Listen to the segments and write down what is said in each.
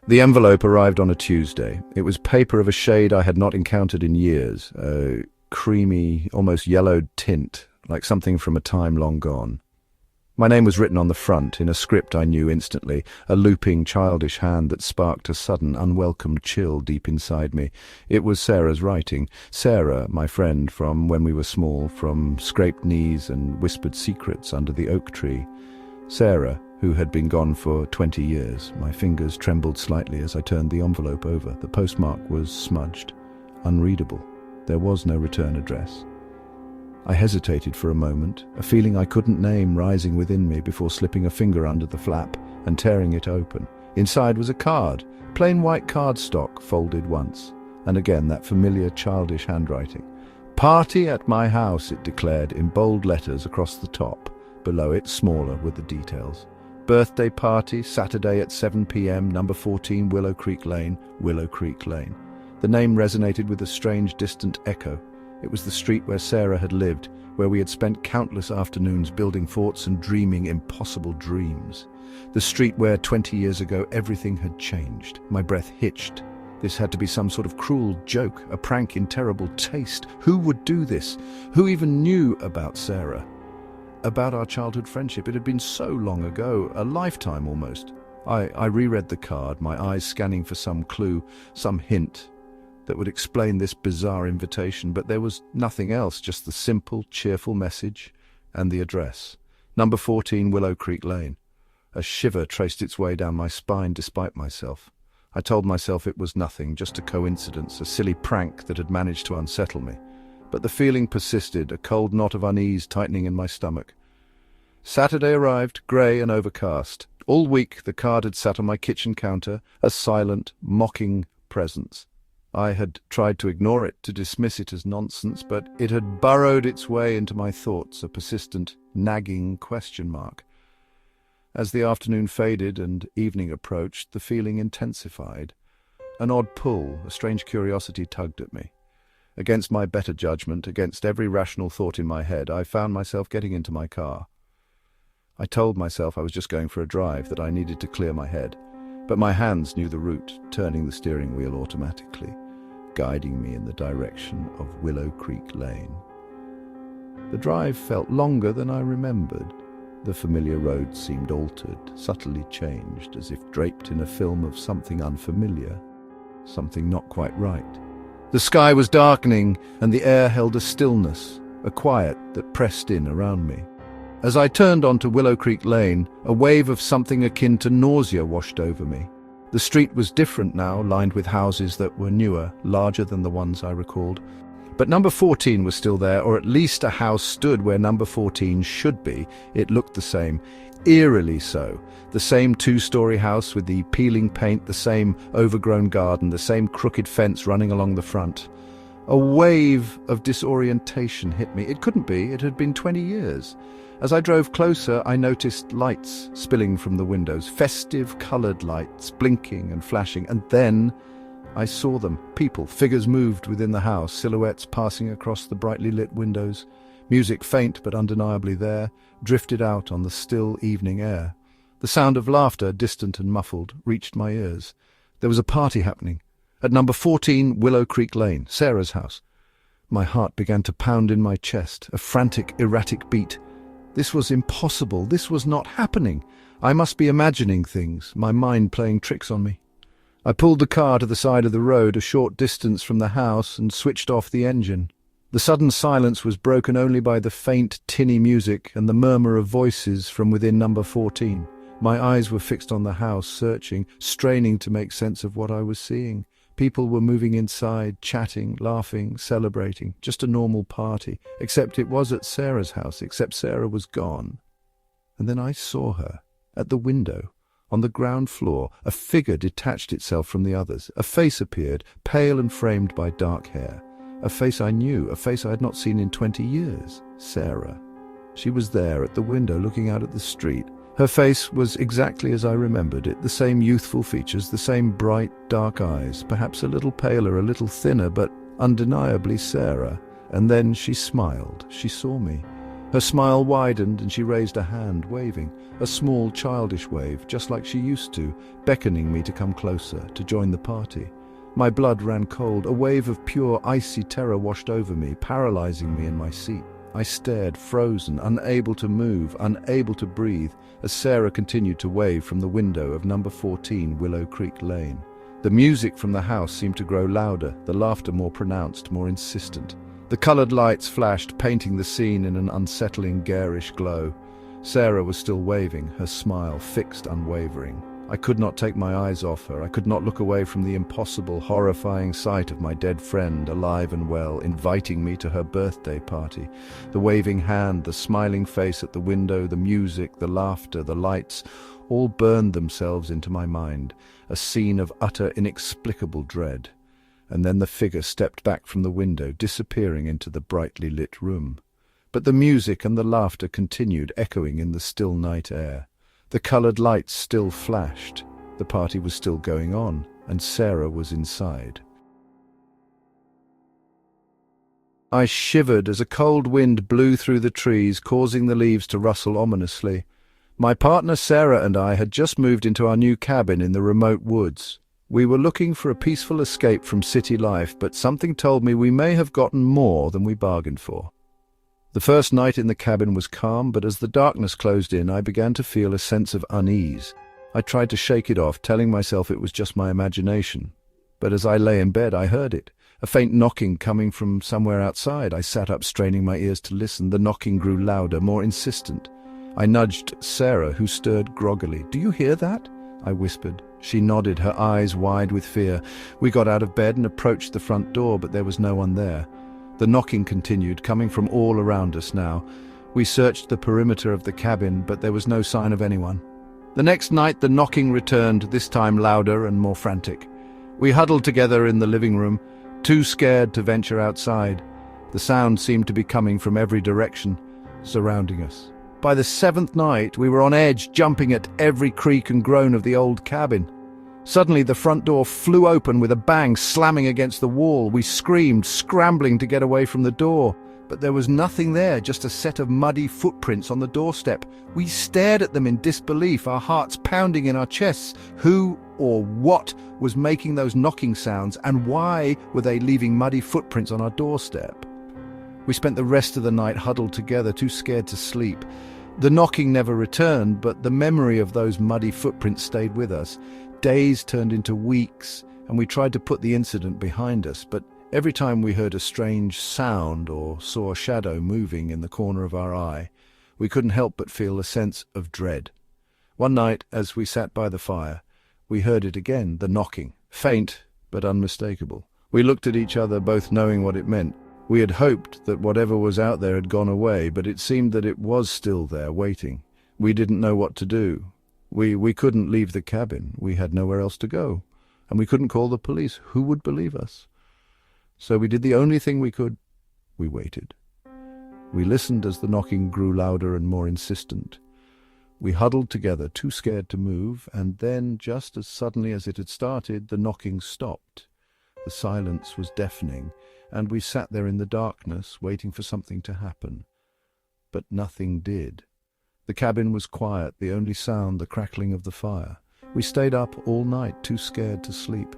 The envelope arrived on a Tuesday. It was paper of a shade I had not encountered in years, a creamy, almost yellowed tint, like something from a time long gone. My name was written on the front, in a script I knew instantly, a looping, childish hand that sparked a sudden, unwelcome chill deep inside me. It was Sarah's writing. Sarah, my friend from when we were small, from scraped knees and whispered secrets under the oak tree. Sarah, who had been gone for 20 years. My fingers trembled slightly as I turned the envelope over. The postmark was smudged, unreadable. There was no return address. I hesitated for a moment, a feeling I couldn't name rising within me before slipping a finger under the flap and tearing it open. Inside was a card, plain white cardstock folded once, and again that familiar childish handwriting. "Party at my house," it declared in bold letters across the top. Below it, smaller, were the details. Birthday party, Saturday at 7 p.m, number 14 Willow Creek Lane, Willow Creek Lane. The name resonated with a strange, distant echo. It was the street where Sarah had lived, where we had spent countless afternoons building forts and dreaming impossible dreams. The street where 20 years ago everything had changed. My breath hitched. This had to be some sort of cruel joke, a prank in terrible taste. Who would do this? Who even knew about Sarah? About our childhood friendship? It had been so long ago, a lifetime almost. I reread the card, my eyes scanning for some clue, some hint that would explain this bizarre invitation, but there was nothing else, just the simple, cheerful message and the address. Number 14 Willow Creek Lane. A shiver traced its way down my spine despite myself. I told myself it was nothing, just a coincidence, a silly prank that had managed to unsettle me. But the feeling persisted, a cold knot of unease tightening in my stomach. Saturday arrived, grey and overcast. All week the card had sat on my kitchen counter, a silent, mocking presence. I had tried to ignore it, to dismiss it as nonsense, but it had burrowed its way into my thoughts, a persistent, nagging question mark. As the afternoon faded and evening approached, the feeling intensified. An odd pull, a strange curiosity tugged at me. Against my better judgment, against every rational thought in my head, I found myself getting into my car. I told myself I was just going for a drive, that I needed to clear my head. But my hands knew the route, turning the steering wheel automatically, guiding me in the direction of Willow Creek Lane. The drive felt longer than I remembered. The familiar road seemed altered, subtly changed, as if draped in a film of something unfamiliar, something not quite right. The sky was darkening, and the air held a stillness, a quiet that pressed in around me. As I turned onto Willow Creek Lane, a wave of something akin to nausea washed over me. The street was different now, lined with houses that were newer, larger than the ones I recalled. But number 14 was still there, or at least a house stood where number 14 should be. It looked the same, eerily so. The same two-story house with the peeling paint, the same overgrown garden, the same crooked fence running along the front. A wave of disorientation hit me. It couldn't be. It had been 20 years. As I drove closer, I noticed lights spilling from the windows, festive coloured lights, blinking and flashing, and then I saw them. People, figures moved within the house, silhouettes passing across the brightly lit windows. Music, faint but undeniably there, drifted out on the still evening air. The sound of laughter, distant and muffled, reached my ears. There was a party happening at number 14 Willow Creek Lane, Sarah's house. My heart began to pound in my chest, a frantic, erratic beat. This was impossible. This was not happening. I must be imagining things, my mind playing tricks on me. I pulled the car to the side of the road, a short distance from the house, and switched off the engine. The sudden silence was broken only by the faint, tinny music and the murmur of voices from within number 14. My eyes were fixed on the house, searching, straining to make sense of what I was seeing. People were moving inside, chatting, laughing, celebrating. Just a normal party, except it was at Sarah's house, except Sarah was gone. And then I saw her, at the window, on the ground floor. A figure detached itself from the others. A face appeared, pale and framed by dark hair. A face I knew, a face I had not seen in 20 years. Sarah. She was there at the window looking out at the street. Her face was exactly as I remembered it, the same youthful features, the same bright, dark eyes, perhaps a little paler, a little thinner, but undeniably Sarah. And then she smiled. She saw me. Her smile widened and she raised a hand, waving, a small childish wave, just like she used to, beckoning me to come closer, to join the party. My blood ran cold. A wave of pure, icy terror washed over me, paralyzing me in my seat. I stared, frozen, unable to move, unable to breathe, as Sarah continued to wave from the window of number 14 Willow Creek Lane. The music from the house seemed to grow louder, the laughter more pronounced, more insistent. The colored lights flashed, painting the scene in an unsettling, garish glow. Sarah was still waving, her smile fixed, unwavering. I could not take my eyes off her. I could not look away from the impossible, horrifying sight of my dead friend, alive and well, inviting me to her birthday party. The waving hand, the smiling face at the window, the music, the laughter, the lights, all burned themselves into my mind, a scene of utter, inexplicable dread. And then the figure stepped back from the window, disappearing into the brightly lit room. But the music and the laughter continued, echoing in the still night air. The colored lights still flashed. The party was still going on, and Sarah was inside. I shivered as a cold wind blew through the trees, causing the leaves to rustle ominously. My partner Sarah and I had just moved into our new cabin in the remote woods. We were looking for a peaceful escape from city life, but something told me we may have gotten more than we bargained for. The first night in the cabin was calm, but as the darkness closed in, I began to feel a sense of unease. I tried to shake it off, telling myself it was just my imagination. But as I lay in bed, I heard it, a faint knocking coming from somewhere outside. I sat up, straining my ears to listen. The knocking grew louder, more insistent. I nudged Sarah, who stirred groggily. "Do you hear that?" I whispered. She nodded, her eyes wide with fear. We got out of bed and approached the front door, but there was no one there. The knocking continued, coming from all around us now. We searched the perimeter of the cabin, but there was no sign of anyone. The next night the knocking returned, this time louder and more frantic. We huddled together in the living room, too scared to venture outside. The sound seemed to be coming from every direction, surrounding us. By the 7th night, we were on edge, jumping at every creak and groan of the old cabin. Suddenly, the front door flew open with a bang, slamming against the wall. We screamed, scrambling to get away from the door. But there was nothing there, just a set of muddy footprints on the doorstep. We stared at them in disbelief, our hearts pounding in our chests. Who or what was making those knocking sounds, and why were they leaving muddy footprints on our doorstep? We spent the rest of the night huddled together, too scared to sleep. The knocking never returned, but the memory of those muddy footprints stayed with us. Days turned into weeks, and we tried to put the incident behind us, but every time we heard a strange sound or saw a shadow moving in the corner of our eye, we couldn't help but feel a sense of dread. One night, as we sat by the fire, we heard it again, the knocking, faint but unmistakable. We looked at each other, both knowing what it meant. We had hoped that whatever was out there had gone away, but it seemed that it was still there, waiting. We didn't know what to do. We couldn't leave the cabin. We had nowhere else to go. And we couldn't call the police. Who would believe us? So we did the only thing we could. We waited. We listened as the knocking grew louder and more insistent. We huddled together, too scared to move, and then, just as suddenly as it had started, the knocking stopped. The silence was deafening, and we sat there in the darkness, waiting for something to happen. But nothing did. The cabin was quiet, the only sound the crackling of the fire. We stayed up all night, too scared to sleep.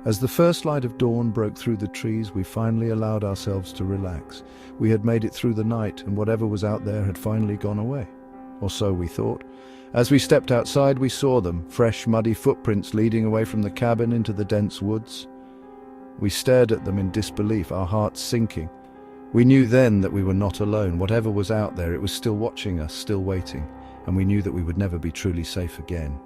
As the first light of dawn broke through the trees, we finally allowed ourselves to relax. We had made it through the night, and whatever was out there had finally gone away. Or so we thought. As we stepped outside, we saw them, fresh, muddy footprints leading away from the cabin into the dense woods. We stared at them in disbelief, our hearts sinking. We knew then that we were not alone. Whatever was out there, it was still watching us, still waiting, and we knew that we would never be truly safe again.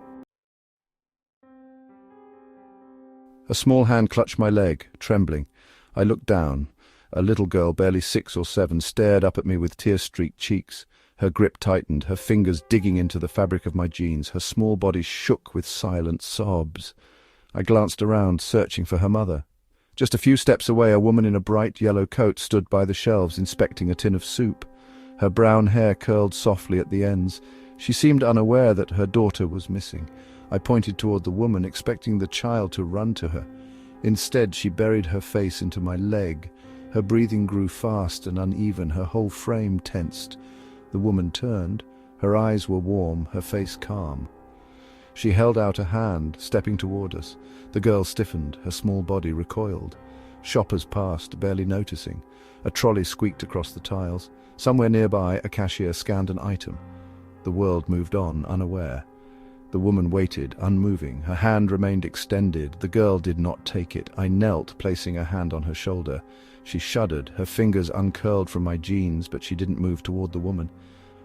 A small hand clutched my leg, trembling. I looked down. A little girl, barely 6 or 7, stared up at me with tear-streaked cheeks. Her grip tightened, her fingers digging into the fabric of my jeans. Her small body shook with silent sobs. I glanced around, searching for her mother. Just a few steps away, a woman in a bright yellow coat stood by the shelves, inspecting a tin of soup. Her brown hair curled softly at the ends. She seemed unaware that her daughter was missing. I pointed toward the woman, expecting the child to run to her. Instead, she buried her face into my leg. Her breathing grew fast and uneven, her whole frame tensed. The woman turned. Her eyes were warm, her face calm. She held out a hand, stepping toward us. The girl stiffened, her small body recoiled. Shoppers passed, barely noticing. A trolley squeaked across the tiles. Somewhere nearby, a cashier scanned an item. The world moved on, unaware. The woman waited, unmoving. Her hand remained extended. The girl did not take it. I knelt, placing a hand on her shoulder. She shuddered, her fingers uncurled from my jeans, but she didn't move toward the woman.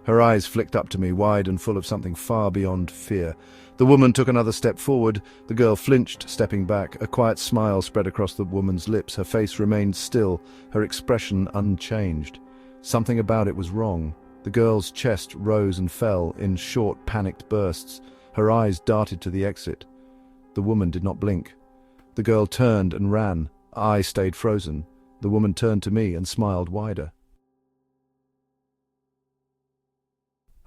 Her eyes flicked up to me, wide and full of something far beyond fear. The woman took another step forward. The girl flinched, stepping back. A quiet smile spread across the woman's lips. Her face remained still, her expression unchanged. Something about it was wrong. The girl's chest rose and fell in short, panicked bursts. Her eyes darted to the exit. The woman did not blink. The girl turned and ran. I stayed frozen. The woman turned to me and smiled wider.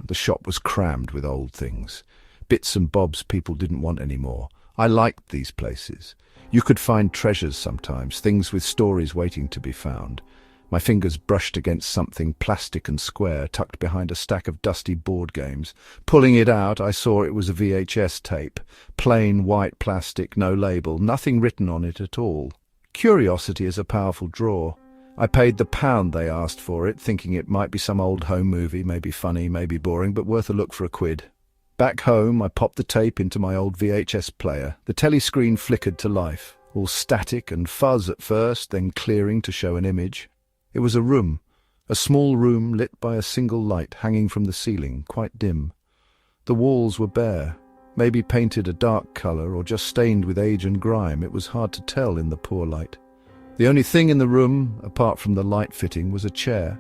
The shop was crammed with old things. Bits and bobs people didn't want anymore. I liked these places. You could find treasures sometimes, things with stories waiting to be found. My fingers brushed against something plastic and square, tucked behind a stack of dusty board games. Pulling it out, I saw it was a VHS tape. Plain white plastic, no label, nothing written on it at all. Curiosity is a powerful draw. I paid the £1 they asked for it, thinking it might be some old home movie, maybe funny, maybe boring, but worth a look for £1. Back home, I popped the tape into my old VHS player. The telly screen flickered to life, all static and fuzz at first, then clearing to show an image. It was a room, a small room lit by a single light hanging from the ceiling, quite dim. The walls were bare, maybe painted a dark colour or just stained with age and grime. It was hard to tell in the poor light. The only thing in the room, apart from the light fitting, was a chair.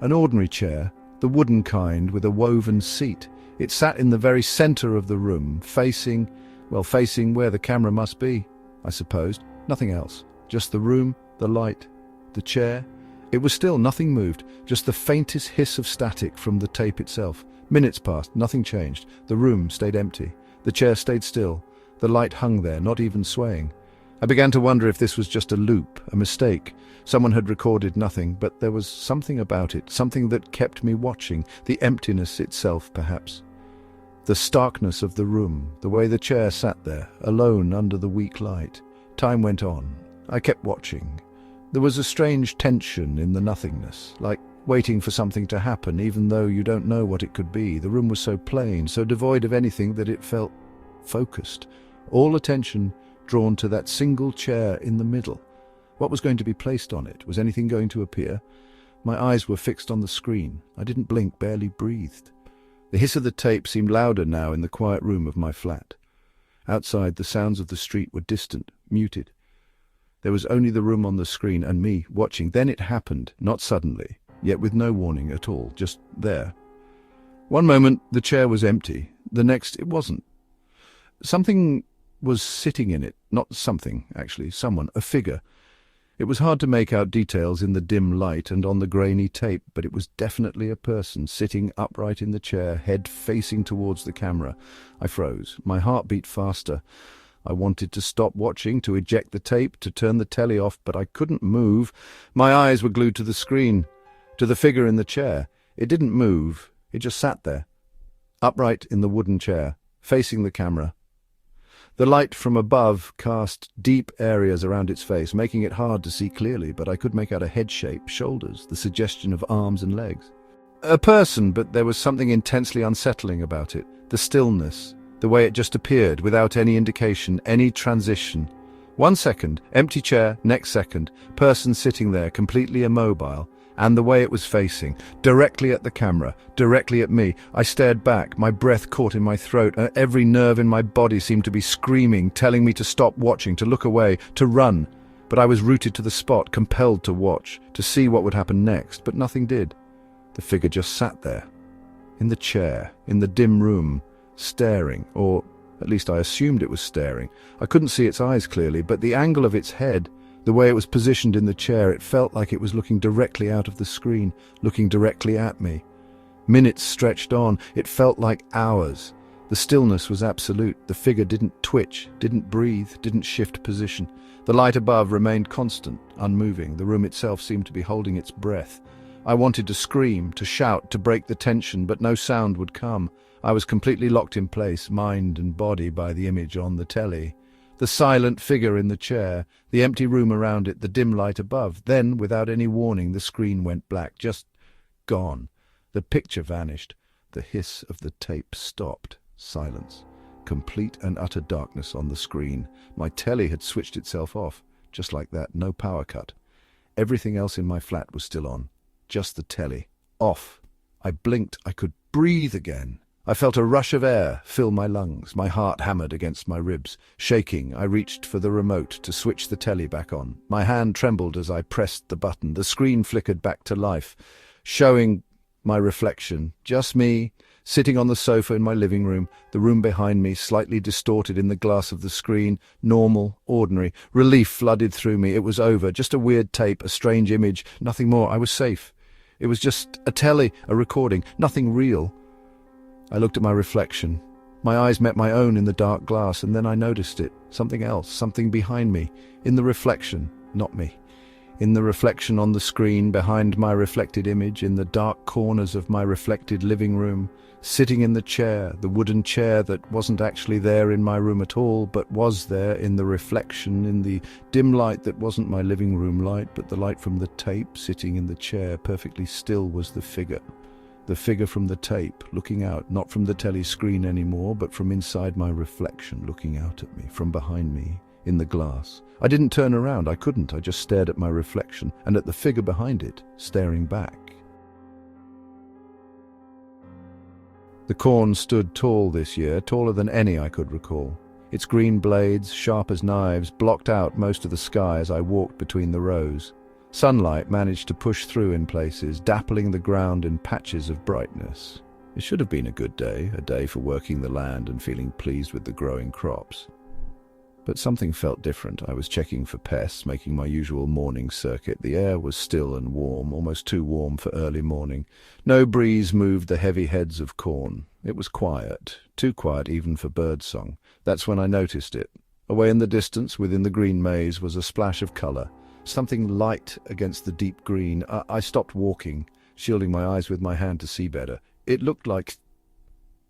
An ordinary chair, the wooden kind with a woven seat. It sat in the very centre of the room, facing where the camera must be, I supposed. Nothing else. Just the room, the light, the chair. It was still, nothing moved, just the faintest hiss of static from the tape itself. Minutes passed, nothing changed. The room stayed empty. The chair stayed still. The light hung there, not even swaying. I began to wonder if this was just a loop, a mistake. Someone had recorded nothing, but there was something about it, something that kept me watching, the emptiness itself, perhaps. The starkness of the room, the way the chair sat there, alone under the weak light. Time went on. I kept watching. There was a strange tension in the nothingness, like waiting for something to happen, even though you don't know what it could be. The room was so plain, so devoid of anything that it felt focused. All attention drawn to that single chair in the middle. What was going to be placed on it? Was anything going to appear? My eyes were fixed on the screen. I didn't blink, barely breathed. The hiss of the tape seemed louder now in the quiet room of my flat. Outside, the sounds of the street were distant, muted. There was only the room on the screen and me watching. Then it happened, not suddenly, yet with no warning at all, just there. One moment, the chair was empty. The next, it wasn't. Something was sitting in it. Not something, actually, someone, a figure. It was hard to make out details in the dim light and on the grainy tape, but it was definitely a person sitting upright in the chair, head facing towards the camera. I froze. My heart beat faster. I wanted to stop watching, to eject the tape, to turn the telly off, but I couldn't move. My eyes were glued to the screen, to the figure in the chair. It didn't move. It just sat there, upright in the wooden chair, facing the camera. The light from above cast deep areas around its face, making it hard to see clearly, but I could make out a head shape, shoulders, the suggestion of arms and legs. A person, but there was something intensely unsettling about it. The stillness, the way it just appeared, without any indication, any transition. 1 second, empty chair, next second, person sitting there, completely immobile. And the way it was facing, directly at the camera, directly at me. I stared back, my breath caught in my throat, and every nerve in my body seemed to be screaming, telling me to stop watching, to look away, to run. But I was rooted to the spot, compelled to watch, to see what would happen next, but nothing did. The figure just sat there, in the chair, in the dim room, staring, or at least I assumed it was staring. I couldn't see its eyes clearly, but the angle of its head, the way it was positioned in the chair, it felt like it was looking directly out of the screen, looking directly at me. Minutes stretched on. It felt like hours. The stillness was absolute. The figure didn't twitch, didn't breathe, didn't shift position. The light above remained constant, unmoving. The room itself seemed to be holding its breath. I wanted to scream, to shout, to break the tension, but no sound would come. I was completely locked in place, mind and body, by the image on the telly. The silent figure in the chair, the empty room around it, the dim light above. Then, without any warning, the screen went black, just gone. The picture vanished. The hiss of the tape stopped. Silence. Complete and utter darkness on the screen. My telly had switched itself off. Just like that, no power cut. Everything else in my flat was still on. Just the telly. Off. I blinked. I could breathe again. I felt a rush of air fill my lungs. My heart hammered against my ribs. Shaking, I reached for the remote to switch the telly back on. My hand trembled as I pressed the button. The screen flickered back to life, showing my reflection. Just me, sitting on the sofa in my living room, the room behind me slightly distorted in the glass of the screen. Normal, ordinary. Relief flooded through me. It was over. Just a weird tape, a strange image. Nothing more. I was safe. It was just a telly, a recording. Nothing real. I looked at my reflection. My eyes met my own in the dark glass, and then I noticed it. Something else, something behind me. In the reflection, not me. In the reflection on the screen, behind my reflected image, in the dark corners of my reflected living room, sitting in the chair, the wooden chair that wasn't actually there in my room at all, but was there in the reflection, in the dim light that wasn't my living room light, but the light from the tape. Sitting in the chair, perfectly still, was the figure. The figure from the tape, looking out, not from the telly screen anymore, but from inside my reflection, looking out at me, from behind me, in the glass. I didn't turn around, I couldn't. I just stared at my reflection, and at the figure behind it, staring back. The corn stood tall this year, taller than any I could recall. Its green blades, sharp as knives, blocked out most of the sky as I walked between the rows. Sunlight managed to push through in places, dappling the ground in patches of brightness. It should have been a good day, a day for working the land and feeling pleased with the growing crops. But something felt different. I was checking for pests, making my usual morning circuit. The air was still and warm, almost too warm for early morning. No breeze moved the heavy heads of corn. It was quiet, too quiet even for birdsong. That's when I noticed it. Away in the distance, within the green maze, was a splash of colour. Something light against the deep green. I stopped walking, shielding my eyes with my hand to see better. It looked like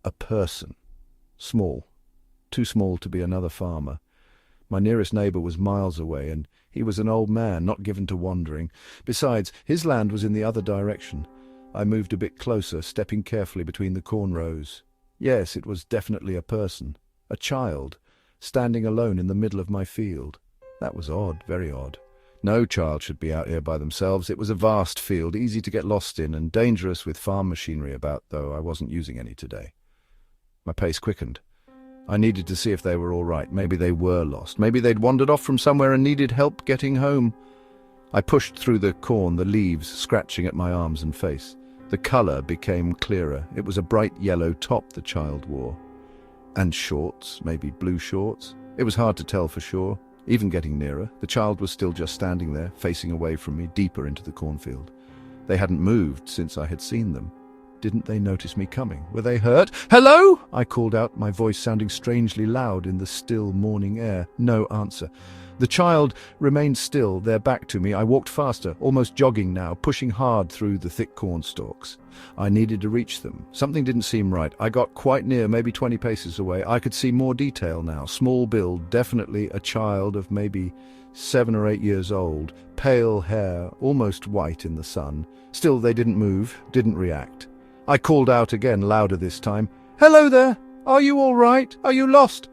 a person. Small. Too small to be another farmer. My nearest neighbour was miles away, and he was an old man, not given to wandering. Besides, his land was in the other direction. I moved a bit closer, stepping carefully between the corn rows. Yes, it was definitely a person. A child, standing alone in the middle of my field. That was odd, very odd. No child should be out here by themselves. It was a vast field, easy to get lost in, and dangerous with farm machinery about, though I wasn't using any today. My pace quickened. I needed to see if they were all right. Maybe they were lost. Maybe they'd wandered off from somewhere and needed help getting home. I pushed through the corn, the leaves scratching at my arms and face. The colour became clearer. It was a bright yellow top the child wore. And shorts, maybe blue shorts. It was hard to tell for sure. Even getting nearer, the child was still just standing there, facing away from me, deeper into the cornfield. They hadn't moved since I had seen them. Didn't they notice me coming? Were they hurt? "Hello!" I called out, my voice sounding strangely loud in the still morning air. No answer. The child remained still, their back to me. I walked faster, almost jogging now, pushing hard through the thick corn stalks. I needed to reach them. Something didn't seem right. I got quite near, maybe 20 paces away. I could see more detail now. Small build, definitely a child of maybe 7 or 8 years old. Pale hair, almost white in the sun. Still, they didn't move, didn't react. I called out again, louder this time. "Hello there! Are you all right? Are you lost?"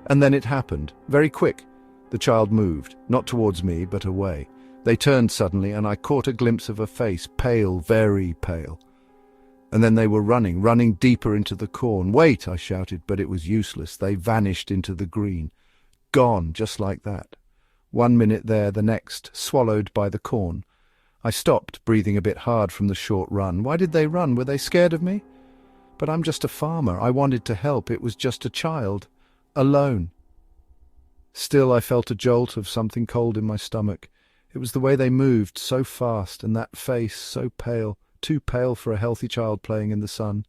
And then it happened, very quick. The child moved, not towards me, but away. They turned suddenly, and I caught a glimpse of a face, pale, very pale. And then they were running deeper into the corn. "Wait!" I shouted, but it was useless. They vanished into the green. Gone, just like that. 1 minute there, the next, swallowed by the corn. I stopped, breathing a bit hard from the short run. Why did they run? Were they scared of me? But I'm just a farmer. I wanted to help. It was just a child. Alone. Still, I felt a jolt of something cold in my stomach. It was the way they moved, so fast, and that face, so pale, too pale for a healthy child playing in the sun.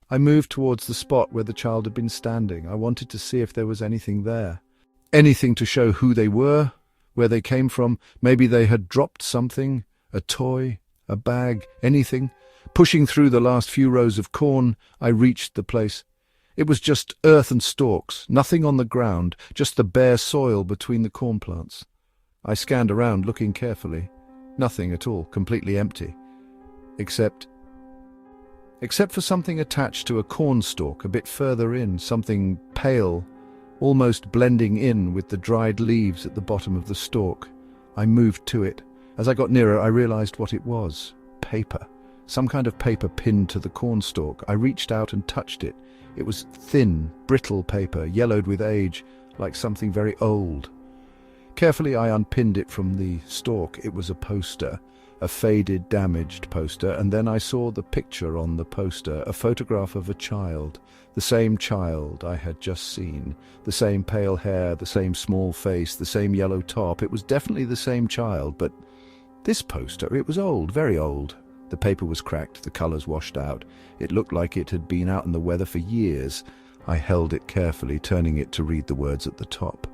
I moved towards the spot where the child had been standing. I wanted to see if there was anything there. Anything to show who they were, where they came from. Maybe they had dropped something, a toy, a bag, anything. Pushing through the last few rows of corn, I reached the place. It was just earth and stalks, nothing on the ground, just the bare soil between the corn plants. I scanned around, looking carefully. Nothing at all, completely empty. Except for something attached to a corn stalk a bit further in, something pale, almost blending in with the dried leaves at the bottom of the stalk. I moved to it. As I got nearer, I realized what it was. Paper. Some kind of paper pinned to the corn stalk. I reached out and touched it. It was thin, brittle paper, yellowed with age, like something very old. Carefully, I unpinned it from the stalk. It was a poster, a faded, damaged poster, and then I saw the picture on the poster, a photograph of a child, the same child I had just seen, the same pale hair, the same small face, the same yellow top. It was definitely the same child, but this poster, it was old, very old. The paper was cracked, the colours washed out. It looked like it had been out in the weather for years. I held it carefully, turning it to read the words at the top.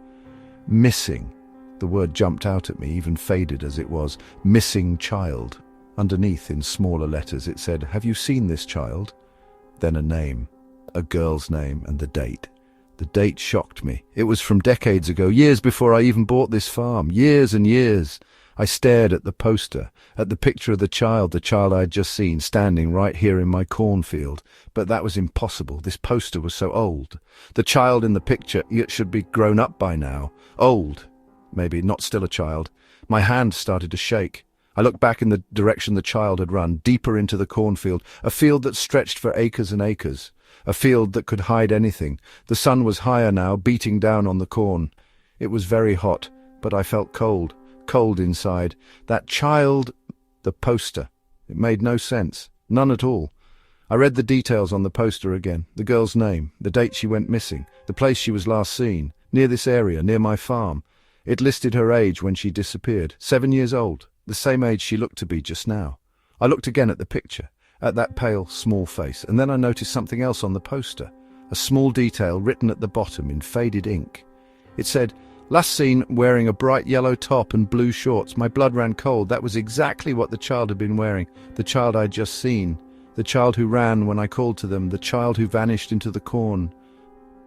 Missing. The word jumped out at me, even faded as it was. Missing child. Underneath, in smaller letters, it said, "Have you seen this child?" Then a name. A girl's name and the date. The date shocked me. It was from decades ago, years before I even bought this farm. Years and years. I stared at the poster, at the picture of the child I had just seen, standing right here in my cornfield. But that was impossible. This poster was so old. The child in the picture, it should be grown up by now. Old. Maybe not still a child. My hand started to shake. I looked back in the direction the child had run, deeper into the cornfield, a field that stretched for acres and acres, a field that could hide anything. The sun was higher now, beating down on the corn. It was very hot, but I felt cold. Cold inside. That child, the poster. It made no sense. None at all. I read the details on the poster again. The girl's name, the date she went missing, the place she was last seen, near this area, near my farm. It listed her age when she disappeared, 7 years old, the same age she looked to be just now. I looked again at the picture, at that pale, small face, and then I noticed something else on the poster, a small detail written at the bottom in faded ink. It said, "Last seen wearing a bright yellow top and blue shorts." My blood ran cold. That was exactly what the child had been wearing, the child I'd just seen, the child who ran when I called to them, the child who vanished into the corn.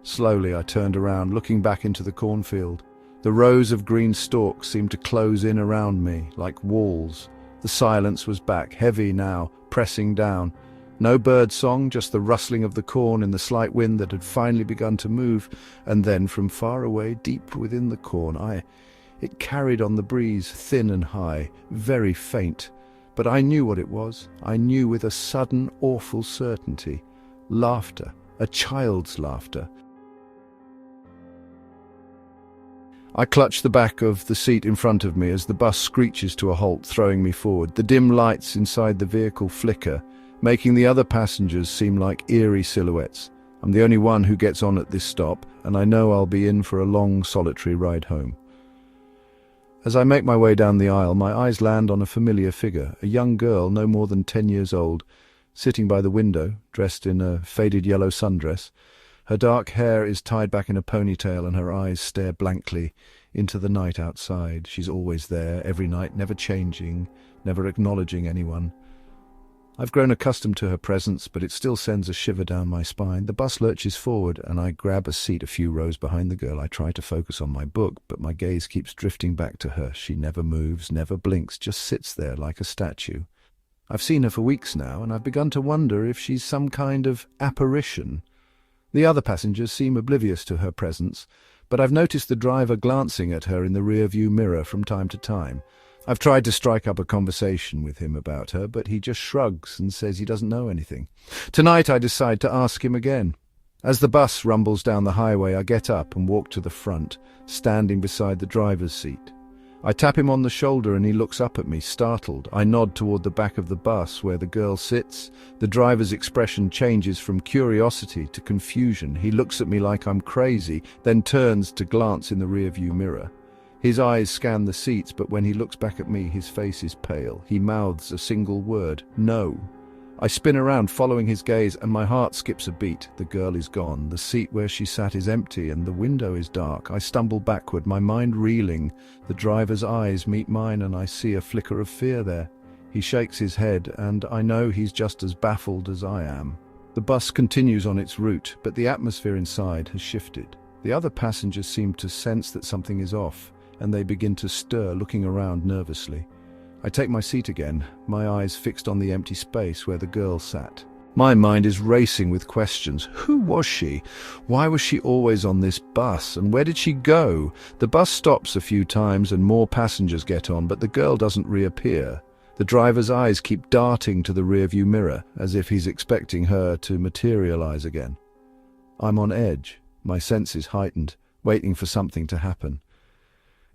Slowly I turned around, looking back into the cornfield. The rows of green stalks seemed to close in around me, like walls. The silence was back, heavy now, pressing down. No bird song, just the rustling of the corn in the slight wind that had finally begun to move. And then, from far away, deep within the corn, it carried on the breeze, thin and high, very faint. But I knew what it was. I knew with a sudden, awful certainty. Laughter, a child's laughter. I clutch the back of the seat in front of me as the bus screeches to a halt, throwing me forward. The dim lights inside the vehicle flicker, making the other passengers seem like eerie silhouettes. I'm the only one who gets on at this stop, and I know I'll be in for a long, solitary ride home. As I make my way down the aisle, my eyes land on a familiar figure, a young girl no more than 10 years old, sitting by the window, dressed in a faded yellow sundress. Her dark hair is tied back in a ponytail and her eyes stare blankly into the night outside. She's always there, every night, never changing, never acknowledging anyone. I've grown accustomed to her presence, but it still sends a shiver down my spine. The bus lurches forward and I grab a seat a few rows behind the girl. I try to focus on my book, but my gaze keeps drifting back to her. She never moves, never blinks, just sits there like a statue. I've seen her for weeks now, and I've begun to wonder if she's some kind of apparition. The other passengers seem oblivious to her presence, but I've noticed the driver glancing at her in the rear-view mirror from time to time. I've tried to strike up a conversation with him about her, but he just shrugs and says he doesn't know anything. Tonight I decide to ask him again. As the bus rumbles down the highway, I get up and walk to the front, standing beside the driver's seat. I tap him on the shoulder and he looks up at me, startled. I nod toward the back of the bus where the girl sits. The driver's expression changes from curiosity to confusion. He looks at me like I'm crazy, then turns to glance in the rearview mirror. His eyes scan the seats, but when he looks back at me, his face is pale. He mouths a single word, "No." I spin around, following his gaze, and my heart skips a beat. The girl is gone. The seat where she sat is empty, and the window is dark. I stumble backward, my mind reeling. The driver's eyes meet mine, and I see a flicker of fear there. He shakes his head, and I know he's just as baffled as I am. The bus continues on its route, but the atmosphere inside has shifted. The other passengers seem to sense that something is off, and they begin to stir, looking around nervously. I take my seat again, my eyes fixed on the empty space where the girl sat. My mind is racing with questions. Who was she? Why was she always on this bus? And where did she go? The bus stops a few times and more passengers get on, but the girl doesn't reappear. The driver's eyes keep darting to the rearview mirror, as if he's expecting her to materialize again. I'm on edge, my senses heightened, waiting for something to happen.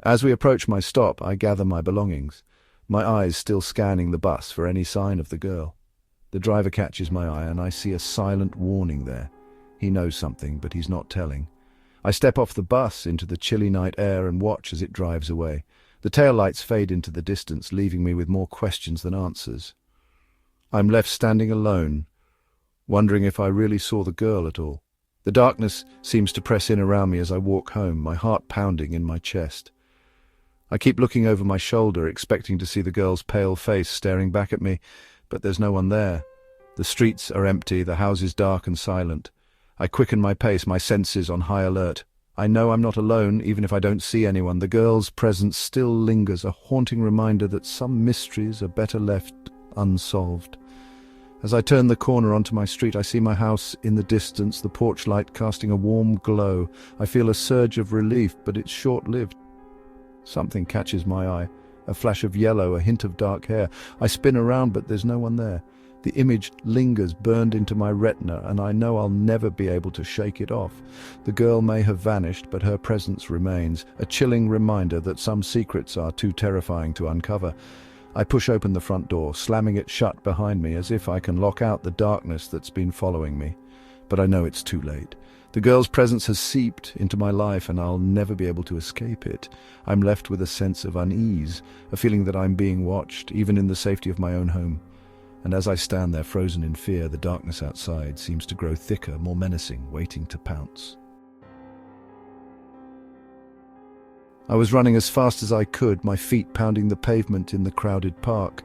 As we approach my stop, I gather my belongings, my eyes still scanning the bus for any sign of the girl. The driver catches my eye, and I see a silent warning there. He knows something, but he's not telling. I step off the bus into the chilly night air and watch as it drives away. The taillights fade into the distance, leaving me with more questions than answers. I'm left standing alone, wondering if I really saw the girl at all. The darkness seems to press in around me as I walk home, my heart pounding in my chest. I keep looking over my shoulder, expecting to see the girl's pale face staring back at me, but there's no one there. The streets are empty, the houses dark and silent. I quicken my pace, my senses on high alert. I know I'm not alone, even if I don't see anyone. The girl's presence still lingers, a haunting reminder that some mysteries are better left unsolved. As I turn the corner onto my street, I see my house in the distance, the porch light casting a warm glow. I feel a surge of relief, but it's short-lived. Something catches my eye, a flash of yellow, a hint of dark hair. I spin around, but there's no one there. The image lingers, burned into my retina, and I know I'll never be able to shake it off. The girl may have vanished, but her presence remains, a chilling reminder that some secrets are too terrifying to uncover. I push open the front door, slamming it shut behind me as if I can lock out the darkness that's been following me. But I know it's too late. The girl's presence has seeped into my life, and I'll never be able to escape it. I'm left with a sense of unease, a feeling that I'm being watched, even in the safety of my own home. And as I stand there frozen in fear, the darkness outside seems to grow thicker, more menacing, waiting to pounce. I was running as fast as I could, my feet pounding the pavement in the crowded park.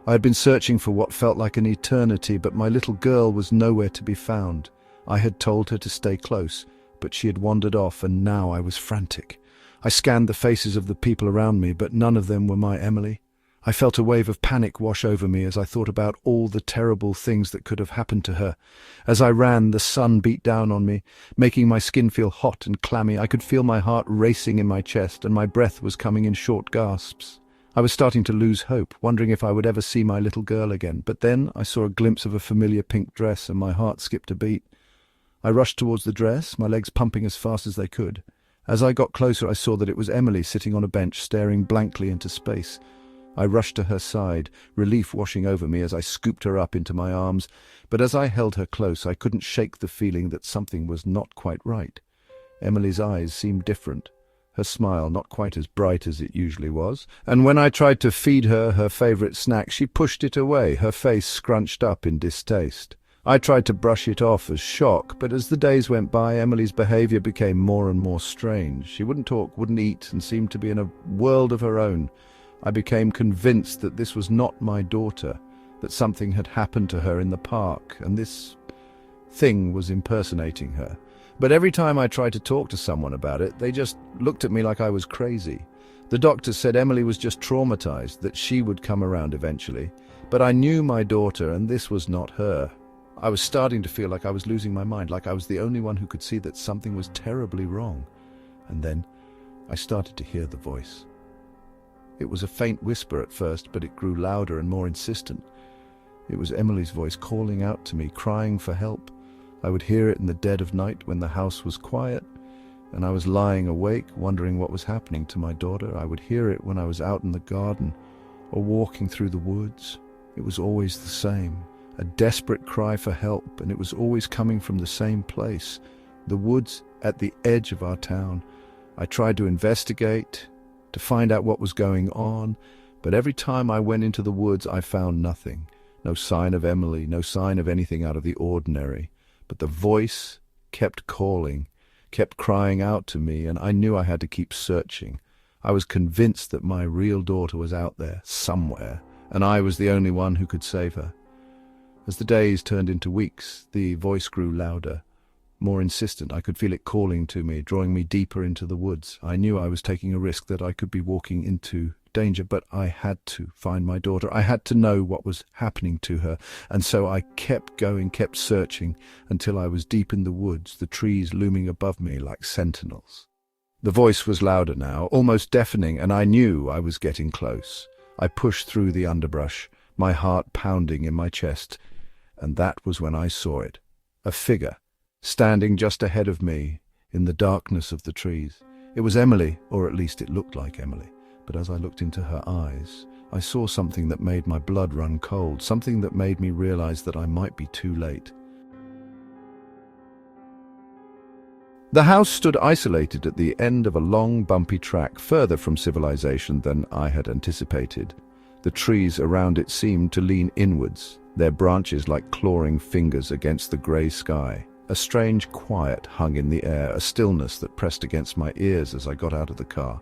I had been searching for what felt like an eternity, but my little girl was nowhere to be found. I had told her to stay close, but she had wandered off, and now I was frantic. I scanned the faces of the people around me, but none of them were my Emily. I felt a wave of panic wash over me as I thought about all the terrible things that could have happened to her. As I ran, the sun beat down on me, making my skin feel hot and clammy. I could feel my heart racing in my chest, and my breath was coming in short gasps. I was starting to lose hope, wondering if I would ever see my little girl again. But then I saw a glimpse of a familiar pink dress, and my heart skipped a beat. I rushed towards the dress, my legs pumping as fast as they could. As I got closer, I saw that it was Emily sitting on a bench, staring blankly into space. I rushed to her side, relief washing over me as I scooped her up into my arms, but as I held her close, I couldn't shake the feeling that something was not quite right. Emily's eyes seemed different, her smile not quite as bright as it usually was, and when I tried to feed her her favorite snack, she pushed it away, her face scrunched up in distaste. I tried to brush it off as shock, but as the days went by, Emily's behavior became more and more strange. She wouldn't talk, wouldn't eat, and seemed to be in a world of her own. I became convinced that this was not my daughter, that something had happened to her in the park, and this thing was impersonating her. But every time I tried to talk to someone about it, they just looked at me like I was crazy. The doctors said Emily was just traumatized, that she would come around eventually. But I knew my daughter, and this was not her. I was starting to feel like I was losing my mind, like I was the only one who could see that something was terribly wrong. And then I started to hear the voice. It was a faint whisper at first, but it grew louder and more insistent. It was Emily's voice calling out to me, crying for help. I would hear it in the dead of night when the house was quiet, and I was lying awake, wondering what was happening to my daughter. I would hear it when I was out in the garden or walking through the woods. It was always the same. A desperate cry for help, and it was always coming from the same place, the woods at the edge of our town. I tried to investigate, to find out what was going on, but every time I went into the woods I found nothing. No sign of Emily, no sign of anything out of the ordinary. But the voice kept calling, kept crying out to me, and I knew I had to keep searching. I was convinced that my real daughter was out there, somewhere, and I was the only one who could save her. As the days turned into weeks, the voice grew louder, more insistent. I could feel it calling to me, drawing me deeper into the woods. I knew I was taking a risk, that I could be walking into danger, but I had to find my daughter. I had to know what was happening to her, and so I kept going, kept searching, until I was deep in the woods, the trees looming above me like sentinels. The voice was louder now, almost deafening, and I knew I was getting close. I pushed through the underbrush, my heart pounding in my chest, and that was when I saw it. A figure, standing just ahead of me in the darkness of the trees. It was Emily, or at least it looked like Emily. But as I looked into her eyes, I saw something that made my blood run cold, something that made me realize that I might be too late. The house stood isolated at the end of a long, bumpy track, further from civilization than I had anticipated. The trees around it seemed to lean inwards, their branches like clawing fingers against the grey sky. A strange quiet hung in the air, a stillness that pressed against my ears as I got out of the car.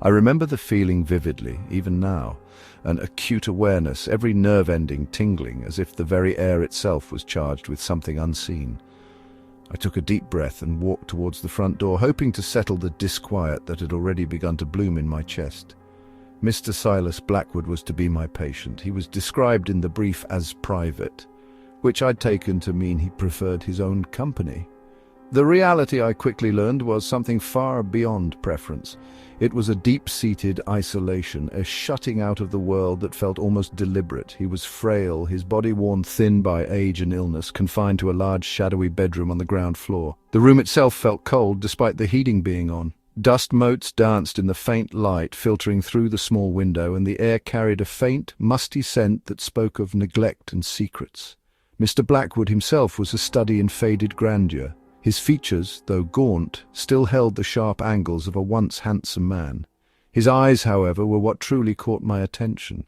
I remember the feeling vividly, even now, an acute awareness, every nerve ending tingling, as if the very air itself was charged with something unseen. I took a deep breath and walked towards the front door, hoping to settle the disquiet that had already begun to bloom in my chest. Mr. Silas Blackwood was to be my patient. He was described in the brief as private, which I'd taken to mean he preferred his own company. The reality, I quickly learned, was something far beyond preference. It was a deep-seated isolation, a shutting out of the world that felt almost deliberate. He was frail, his body worn thin by age and illness, confined to a large shadowy bedroom on the ground floor. The room itself felt cold, despite the heating being on. Dust motes danced in the faint light filtering through the small window, and the air carried a faint, musty scent that spoke of neglect and secrets. Mr. Blackwood himself was a study in faded grandeur. His features, though gaunt, still held the sharp angles of a once handsome man. His eyes, however, were what truly caught my attention.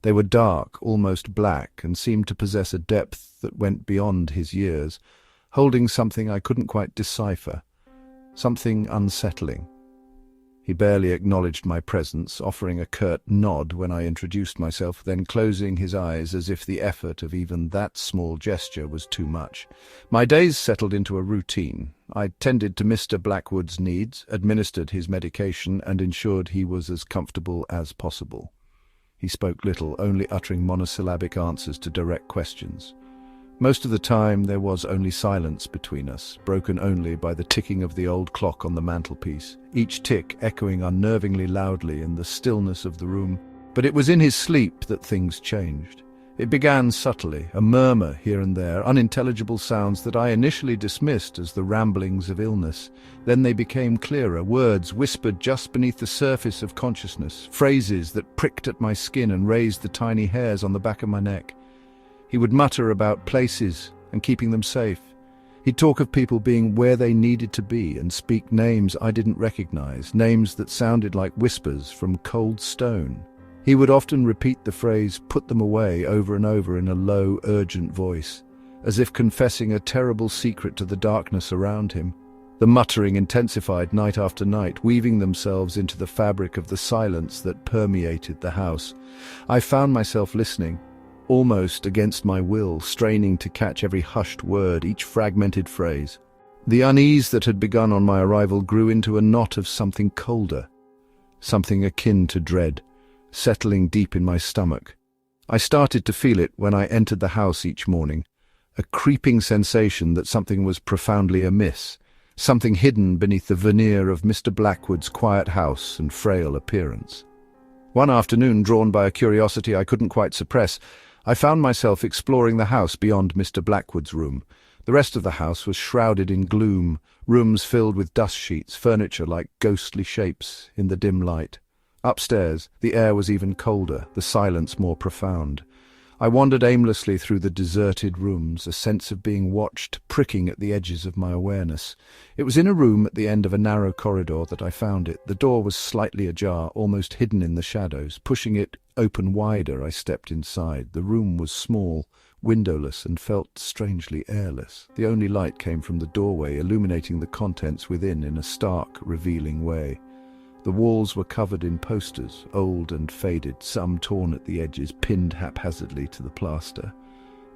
They were dark, almost black, and seemed to possess a depth that went beyond his years, holding something I couldn't quite decipher, something unsettling. He barely acknowledged my presence, offering a curt nod when I introduced myself, then closing his eyes as if the effort of even that small gesture was too much. My days settled into a routine. I tended to Mr. Blackwood's needs, administered his medication, and ensured he was as comfortable as possible. He spoke little, only uttering monosyllabic answers to direct questions. Most of the time there was only silence between us, broken only by the ticking of the old clock on the mantelpiece, each tick echoing unnervingly loudly in the stillness of the room. But it was in his sleep that things changed. It began subtly, a murmur here and there, unintelligible sounds that I initially dismissed as the ramblings of illness. Then they became clearer, words whispered just beneath the surface of consciousness, phrases that pricked at my skin and raised the tiny hairs on the back of my neck. He would mutter about places and keeping them safe. He'd talk of people being where they needed to be and speak names I didn't recognize, names that sounded like whispers from cold stone. He would often repeat the phrase, "put them away," over and over in a low, urgent voice, as if confessing a terrible secret to the darkness around him. The muttering intensified night after night, weaving themselves into the fabric of the silence that permeated the house. I found myself listening, almost against my will, straining to catch every hushed word, each fragmented phrase. The unease that had begun on my arrival grew into a knot of something colder, something akin to dread, settling deep in my stomach. I started to feel it when I entered the house each morning, a creeping sensation that something was profoundly amiss, something hidden beneath the veneer of Mr. Blackwood's quiet house and frail appearance. One afternoon, drawn by a curiosity I couldn't quite suppress, I found myself exploring the house beyond Mr. Blackwood's room. The rest of the house was shrouded in gloom, rooms filled with dust sheets, furniture like ghostly shapes in the dim light. Upstairs, the air was even colder, the silence more profound. I wandered aimlessly through the deserted rooms, a sense of being watched pricking at the edges of my awareness. It was in a room at the end of a narrow corridor that I found it. The door was slightly ajar, almost hidden in the shadows. Pushing it open wider, I stepped inside. The room was small, windowless, and felt strangely airless. The only light came from the doorway, illuminating the contents within in a stark, revealing way. The walls were covered in posters, old and faded, some torn at the edges, pinned haphazardly to the plaster.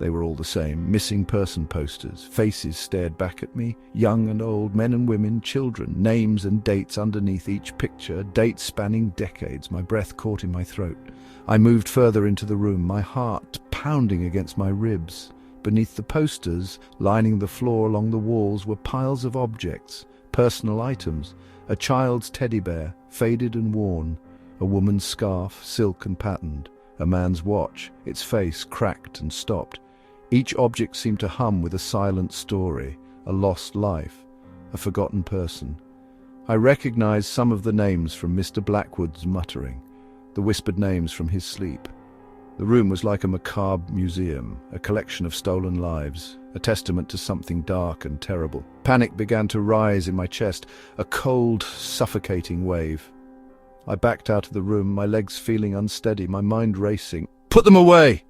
They were all the same, missing person posters. Faces stared back at me, young and old, men and women, children, names and dates underneath each picture, dates spanning decades. My breath caught in my throat. I moved further into the room, my heart pounding against my ribs. Beneath the posters, lining the floor along the walls, were piles of objects, personal items. A child's teddy bear, faded and worn, a woman's scarf, silk and patterned, a man's watch, its face cracked and stopped. Each object seemed to hum with a silent story, a lost life, a forgotten person. I recognized some of the names from Mr. Blackwood's muttering, the whispered names from his sleep. The room was like a macabre museum, a collection of stolen lives, a testament to something dark and terrible. Panic began to rise in my chest, a cold, suffocating wave. I backed out of the room, my legs feeling unsteady, my mind racing. "Put them away!"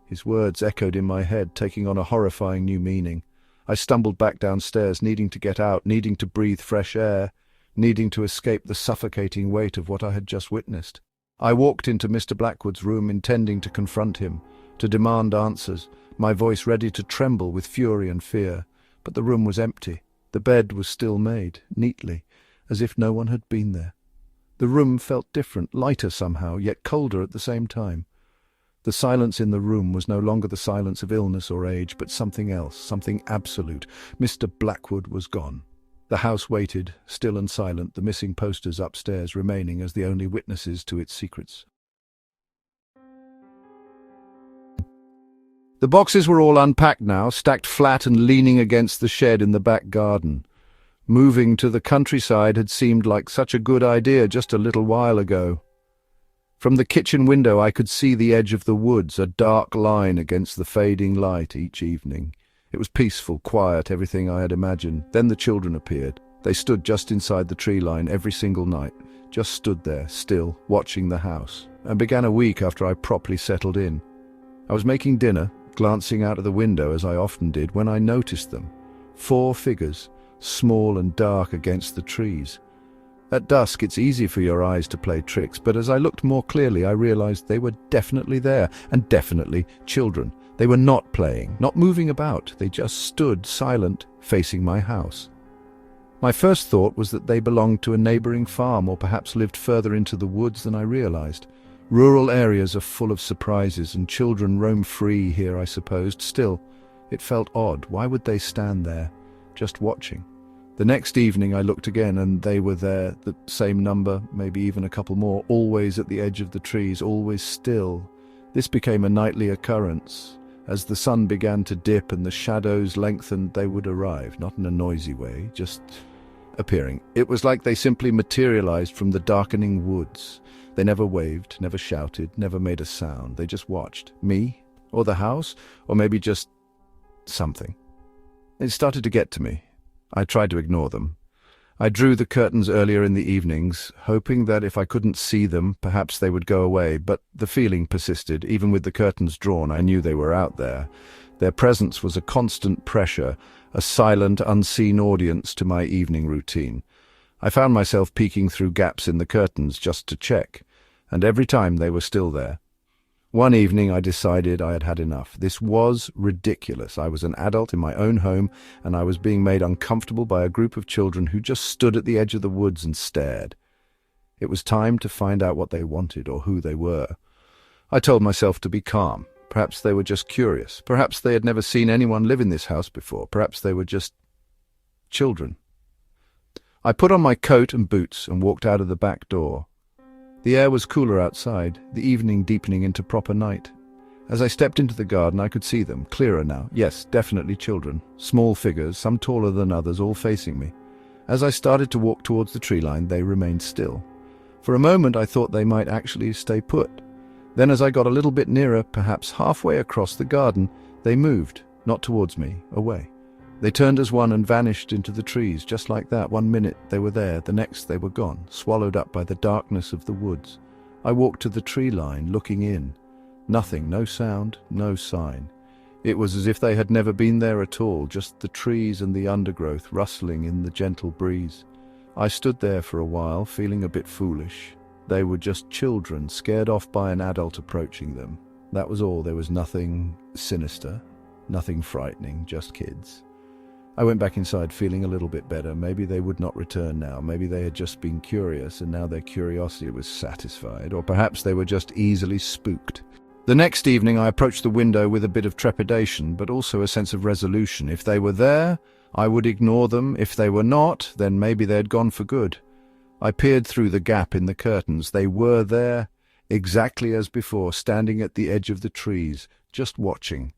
His words echoed in my head, taking on a horrifying new meaning. I stumbled back downstairs, needing to get out, needing to breathe fresh air, needing to escape the suffocating weight of what I had just witnessed. I walked into Mr. Blackwood's room, intending to confront him, to demand answers, my voice ready to tremble with fury and fear. But the room was empty. The bed was still made, neatly, as if no one had been there. The room felt different, lighter somehow, yet colder at the same time. The silence in the room was no longer the silence of illness or age, but something else, something absolute. Mr. Blackwood was gone. The house waited, still and silent, the missing posters upstairs remaining as the only witnesses to its secrets. The boxes were all unpacked now, stacked flat and leaning against the shed in the back garden. Moving to the countryside had seemed like such a good idea just a little while ago. From the kitchen window I could see the edge of the woods, a dark line against the fading light each evening. It was peaceful, quiet, everything I had imagined. Then the children appeared. They stood just inside the tree line every single night, just stood there, still, watching the house, and began a week after I properly settled in. I was making dinner, glancing out of the window as I often did, when I noticed them. 4 figures, small and dark against the trees. At dusk, it's easy for your eyes to play tricks, but as I looked more clearly, I realized they were definitely there, and definitely children. They were not playing, not moving about. They just stood silent, facing my house. My first thought was that they belonged to a neighboring farm or perhaps lived further into the woods than I realized. Rural areas are full of surprises, and children roam free here, I supposed. Still, it felt odd. Why would they stand there, just watching? The next evening I looked again, and they were there, the same number, maybe even a couple more, always at the edge of the trees, always still. This became a nightly occurrence. As the sun began to dip and the shadows lengthened, they would arrive, not in a noisy way, just appearing. It was like they simply materialized from the darkening woods. They never waved, never shouted, never made a sound. They just watched. Me, or the house, or maybe just something. It started to get to me. I tried to ignore them. I drew the curtains earlier in the evenings, hoping that if I couldn't see them, perhaps they would go away, but the feeling persisted. Even with the curtains drawn, I knew they were out there. Their presence was a constant pressure, a silent, unseen audience to my evening routine. I found myself peeking through gaps in the curtains just to check, and every time they were still there. One evening I decided I had had enough. This was ridiculous. I was an adult in my own home, and I was being made uncomfortable by a group of children who just stood at the edge of the woods and stared. It was time to find out what they wanted or who they were. I told myself to be calm. Perhaps they were just curious. Perhaps they had never seen anyone live in this house before. Perhaps they were just children. I put on my coat and boots and walked out of the back door. The air was cooler outside, the evening deepening into proper night. As I stepped into the garden, I could see them, clearer now. Yes, definitely children. Small figures, some taller than others, all facing me. As I started to walk towards the tree line, they remained still. For a moment I thought they might actually stay put. Then as I got a little bit nearer, perhaps halfway across the garden, they moved, not towards me, away. They turned as one and vanished into the trees, just like that. 1 minute they were there, the next they were gone, swallowed up by the darkness of the woods. I walked to the tree line, looking in. Nothing, no sound, no sign. It was as if they had never been there at all, just the trees and the undergrowth rustling in the gentle breeze. I stood there for a while, feeling a bit foolish. They were just children, scared off by an adult approaching them. That was all. There was nothing sinister, nothing frightening, just kids. I went back inside feeling a little bit better. Maybe they would not return now. Maybe they had just been curious and now their curiosity was satisfied. Or perhaps they were just easily spooked. The next evening I approached the window with a bit of trepidation, but also a sense of resolution. If they were there, I would ignore them. If they were not, then maybe they had gone for good. I peered through the gap in the curtains. They were there, exactly as before, standing at the edge of the trees, just watching.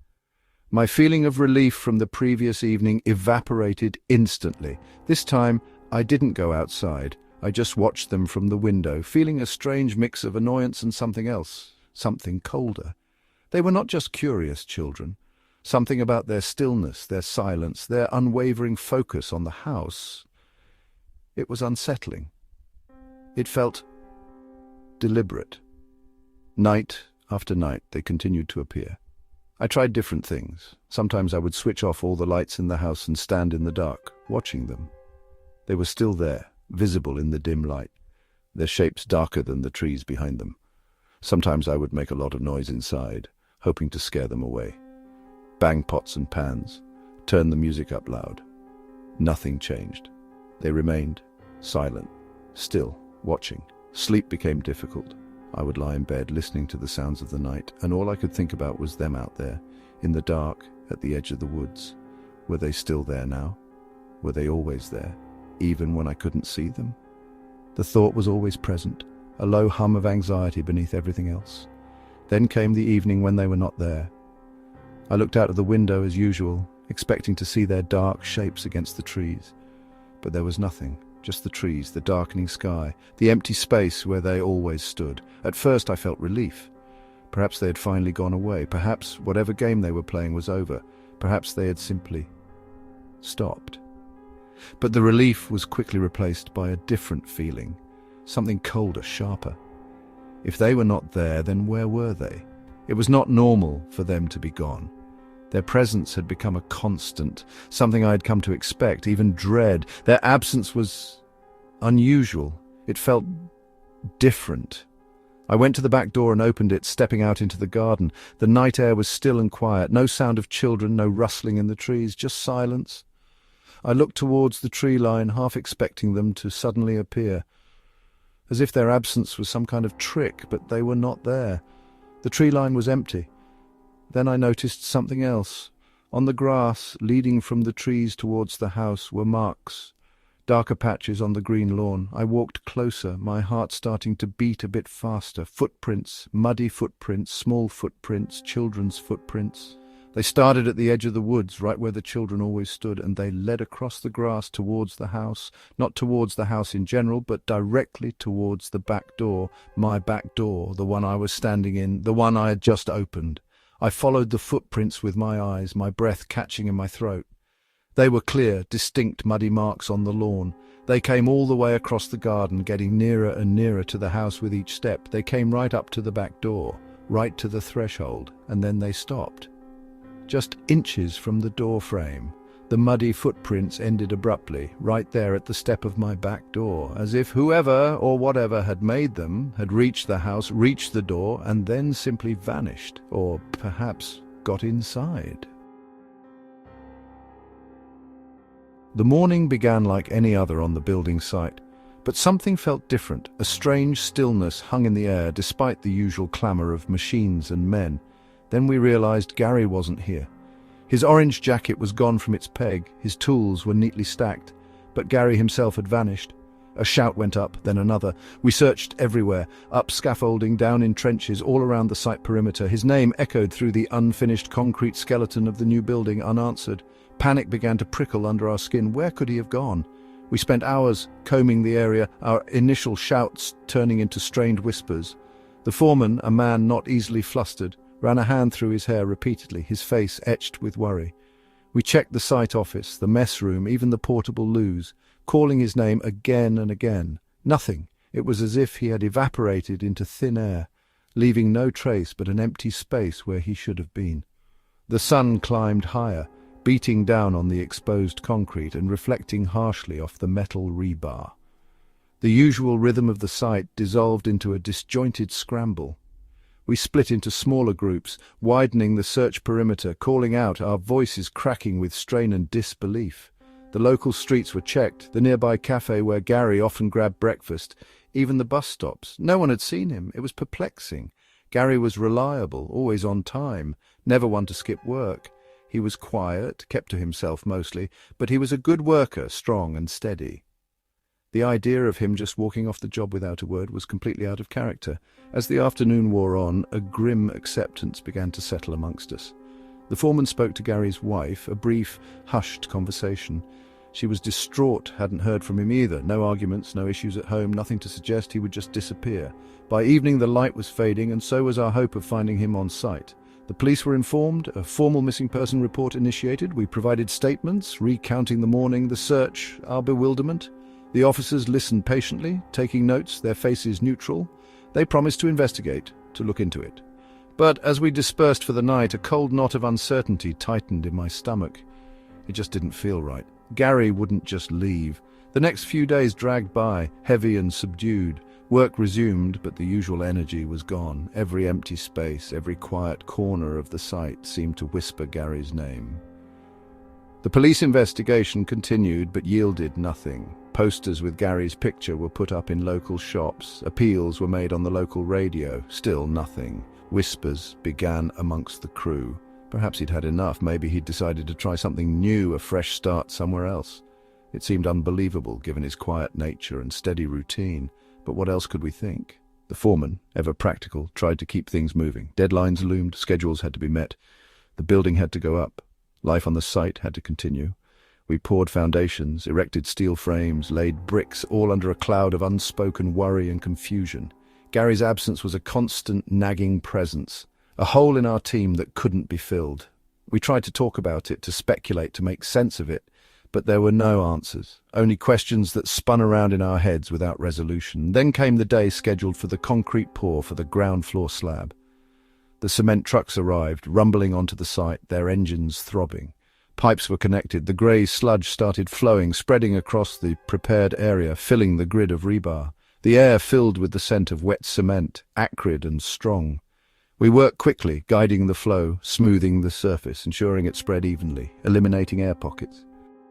My feeling of relief from the previous evening evaporated instantly. This time, I didn't go outside. I just watched them from the window, feeling a strange mix of annoyance and something else, something colder. They were not just curious children. Something about their stillness, their silence, their unwavering focus on the house. It was unsettling. It felt deliberate. Night after night, they continued to appear. I tried different things. Sometimes I would switch off all the lights in the house and stand in the dark, watching them. They were still there, visible in the dim light, their shapes darker than the trees behind them. Sometimes I would make a lot of noise inside, hoping to scare them away. Bang pots and pans, turn the music up loud. Nothing changed. They remained silent, still, watching. Sleep became difficult. I would lie in bed listening to the sounds of the night, and all I could think about was them out there, in the dark, at the edge of the woods. Were they still there now? Were they always there, even when I couldn't see them? The thought was always present, a low hum of anxiety beneath everything else. Then came the evening when they were not there. I looked out of the window as usual, expecting to see their dark shapes against the trees. But there was nothing. Just the trees, the darkening sky, the empty space where they always stood. At first I felt relief. Perhaps they had finally gone away. Perhaps whatever game they were playing was over. Perhaps they had simply stopped. But the relief was quickly replaced by a different feeling, something colder, sharper. If they were not there, then where were they? It was not normal for them to be gone. Their presence had become a constant, something I had come to expect, even dread. Their absence was unusual. It felt different. I went to the back door and opened it, stepping out into the garden. The night air was still and quiet. No sound of children, no rustling in the trees, just silence. I looked towards the tree line, half expecting them to suddenly appear, as if their absence was some kind of trick, but they were not there. The tree line was empty. Then I noticed something else. On the grass, leading from the trees towards the house, were marks, darker patches on the green lawn. I walked closer, my heart starting to beat a bit faster. Footprints, muddy footprints, small footprints, children's footprints. They started at the edge of the woods, right where the children always stood, and they led across the grass towards the house, not towards the house in general, but directly towards the back door, my back door, the one I was standing in, the one I had just opened. I followed the footprints with my eyes, my breath catching in my throat. They were clear, distinct muddy marks on the lawn. They came all the way across the garden, getting nearer and nearer to the house with each step. They came right up to the back door, right to the threshold, and then they stopped. Just inches from the door frame, the muddy footprints ended abruptly, right there at the step of my back door, as if whoever or whatever had made them had reached the house, reached the door, and then simply vanished, or perhaps got inside. The morning began like any other on the building site, but something felt different. A strange stillness hung in the air despite the usual clamor of machines and men. Then we realized Gary wasn't here. His orange jacket was gone from its peg, his tools were neatly stacked, but Gary himself had vanished. A shout went up, then another. We searched everywhere, up scaffolding, down in trenches, all around the site perimeter. His name echoed through the unfinished concrete skeleton of the new building, unanswered. Panic began to prickle under our skin. Where could he have gone? We spent hours combing the area, our initial shouts turning into strained whispers. The foreman, a man not easily flustered, ran a hand through his hair repeatedly, his face etched with worry. We checked the site office, the mess room, even the portable loos, calling his name again and again. Nothing. It was as if he had evaporated into thin air, leaving no trace but an empty space where he should have been. The sun climbed higher, beating down on the exposed concrete and reflecting harshly off the metal rebar. The usual rhythm of the site dissolved into a disjointed scramble. We split into smaller groups, widening the search perimeter, calling out, our voices cracking with strain and disbelief. The local streets were checked, the nearby cafe where Gary often grabbed breakfast, even the bus stops. No one had seen him. It was perplexing. Gary was reliable, always on time, never one to skip work. He was quiet, kept to himself mostly, but he was a good worker, strong and steady. The idea of him just walking off the job without a word was completely out of character. As the afternoon wore on, a grim acceptance began to settle amongst us. The foreman spoke to Gary's wife, a brief, hushed conversation. She was distraught, hadn't heard from him either. No arguments, no issues at home, nothing to suggest he would just disappear. By evening the light was fading, and so was our hope of finding him on site. The police were informed, a formal missing person report initiated. We provided statements, recounting the morning, the search, our bewilderment. The officers listened patiently, taking notes, their faces neutral. They promised to investigate, to look into it. But as we dispersed for the night, a cold knot of uncertainty tightened in my stomach. It just didn't feel right. Gary wouldn't just leave. The next few days dragged by, heavy and subdued. Work resumed, but the usual energy was gone. Every empty space, every quiet corner of the site seemed to whisper Gary's name. The police investigation continued, but yielded nothing. Posters with Gary's picture were put up in local shops. Appeals were made on the local radio. Still nothing. Whispers began amongst the crew. Perhaps he'd had enough. Maybe he'd decided to try something new, a fresh start somewhere else. It seemed unbelievable, given his quiet nature and steady routine. But what else could we think? The foreman, ever practical, tried to keep things moving. Deadlines loomed, schedules had to be met. The building had to go up. Life on the site had to continue. We poured foundations, erected steel frames, laid bricks, all under a cloud of unspoken worry and confusion. Gary's absence was a constant, nagging presence, a hole in our team that couldn't be filled. We tried to talk about it, to speculate, to make sense of it, but there were no answers, only questions that spun around in our heads without resolution. Then came the day scheduled for the concrete pour for the ground floor slab. The cement trucks arrived, rumbling onto the site, their engines throbbing. Pipes were connected, the grey sludge started flowing, spreading across the prepared area, filling the grid of rebar. The air filled with the scent of wet cement, acrid and strong. We worked quickly, guiding the flow, smoothing the surface, ensuring it spread evenly, eliminating air pockets.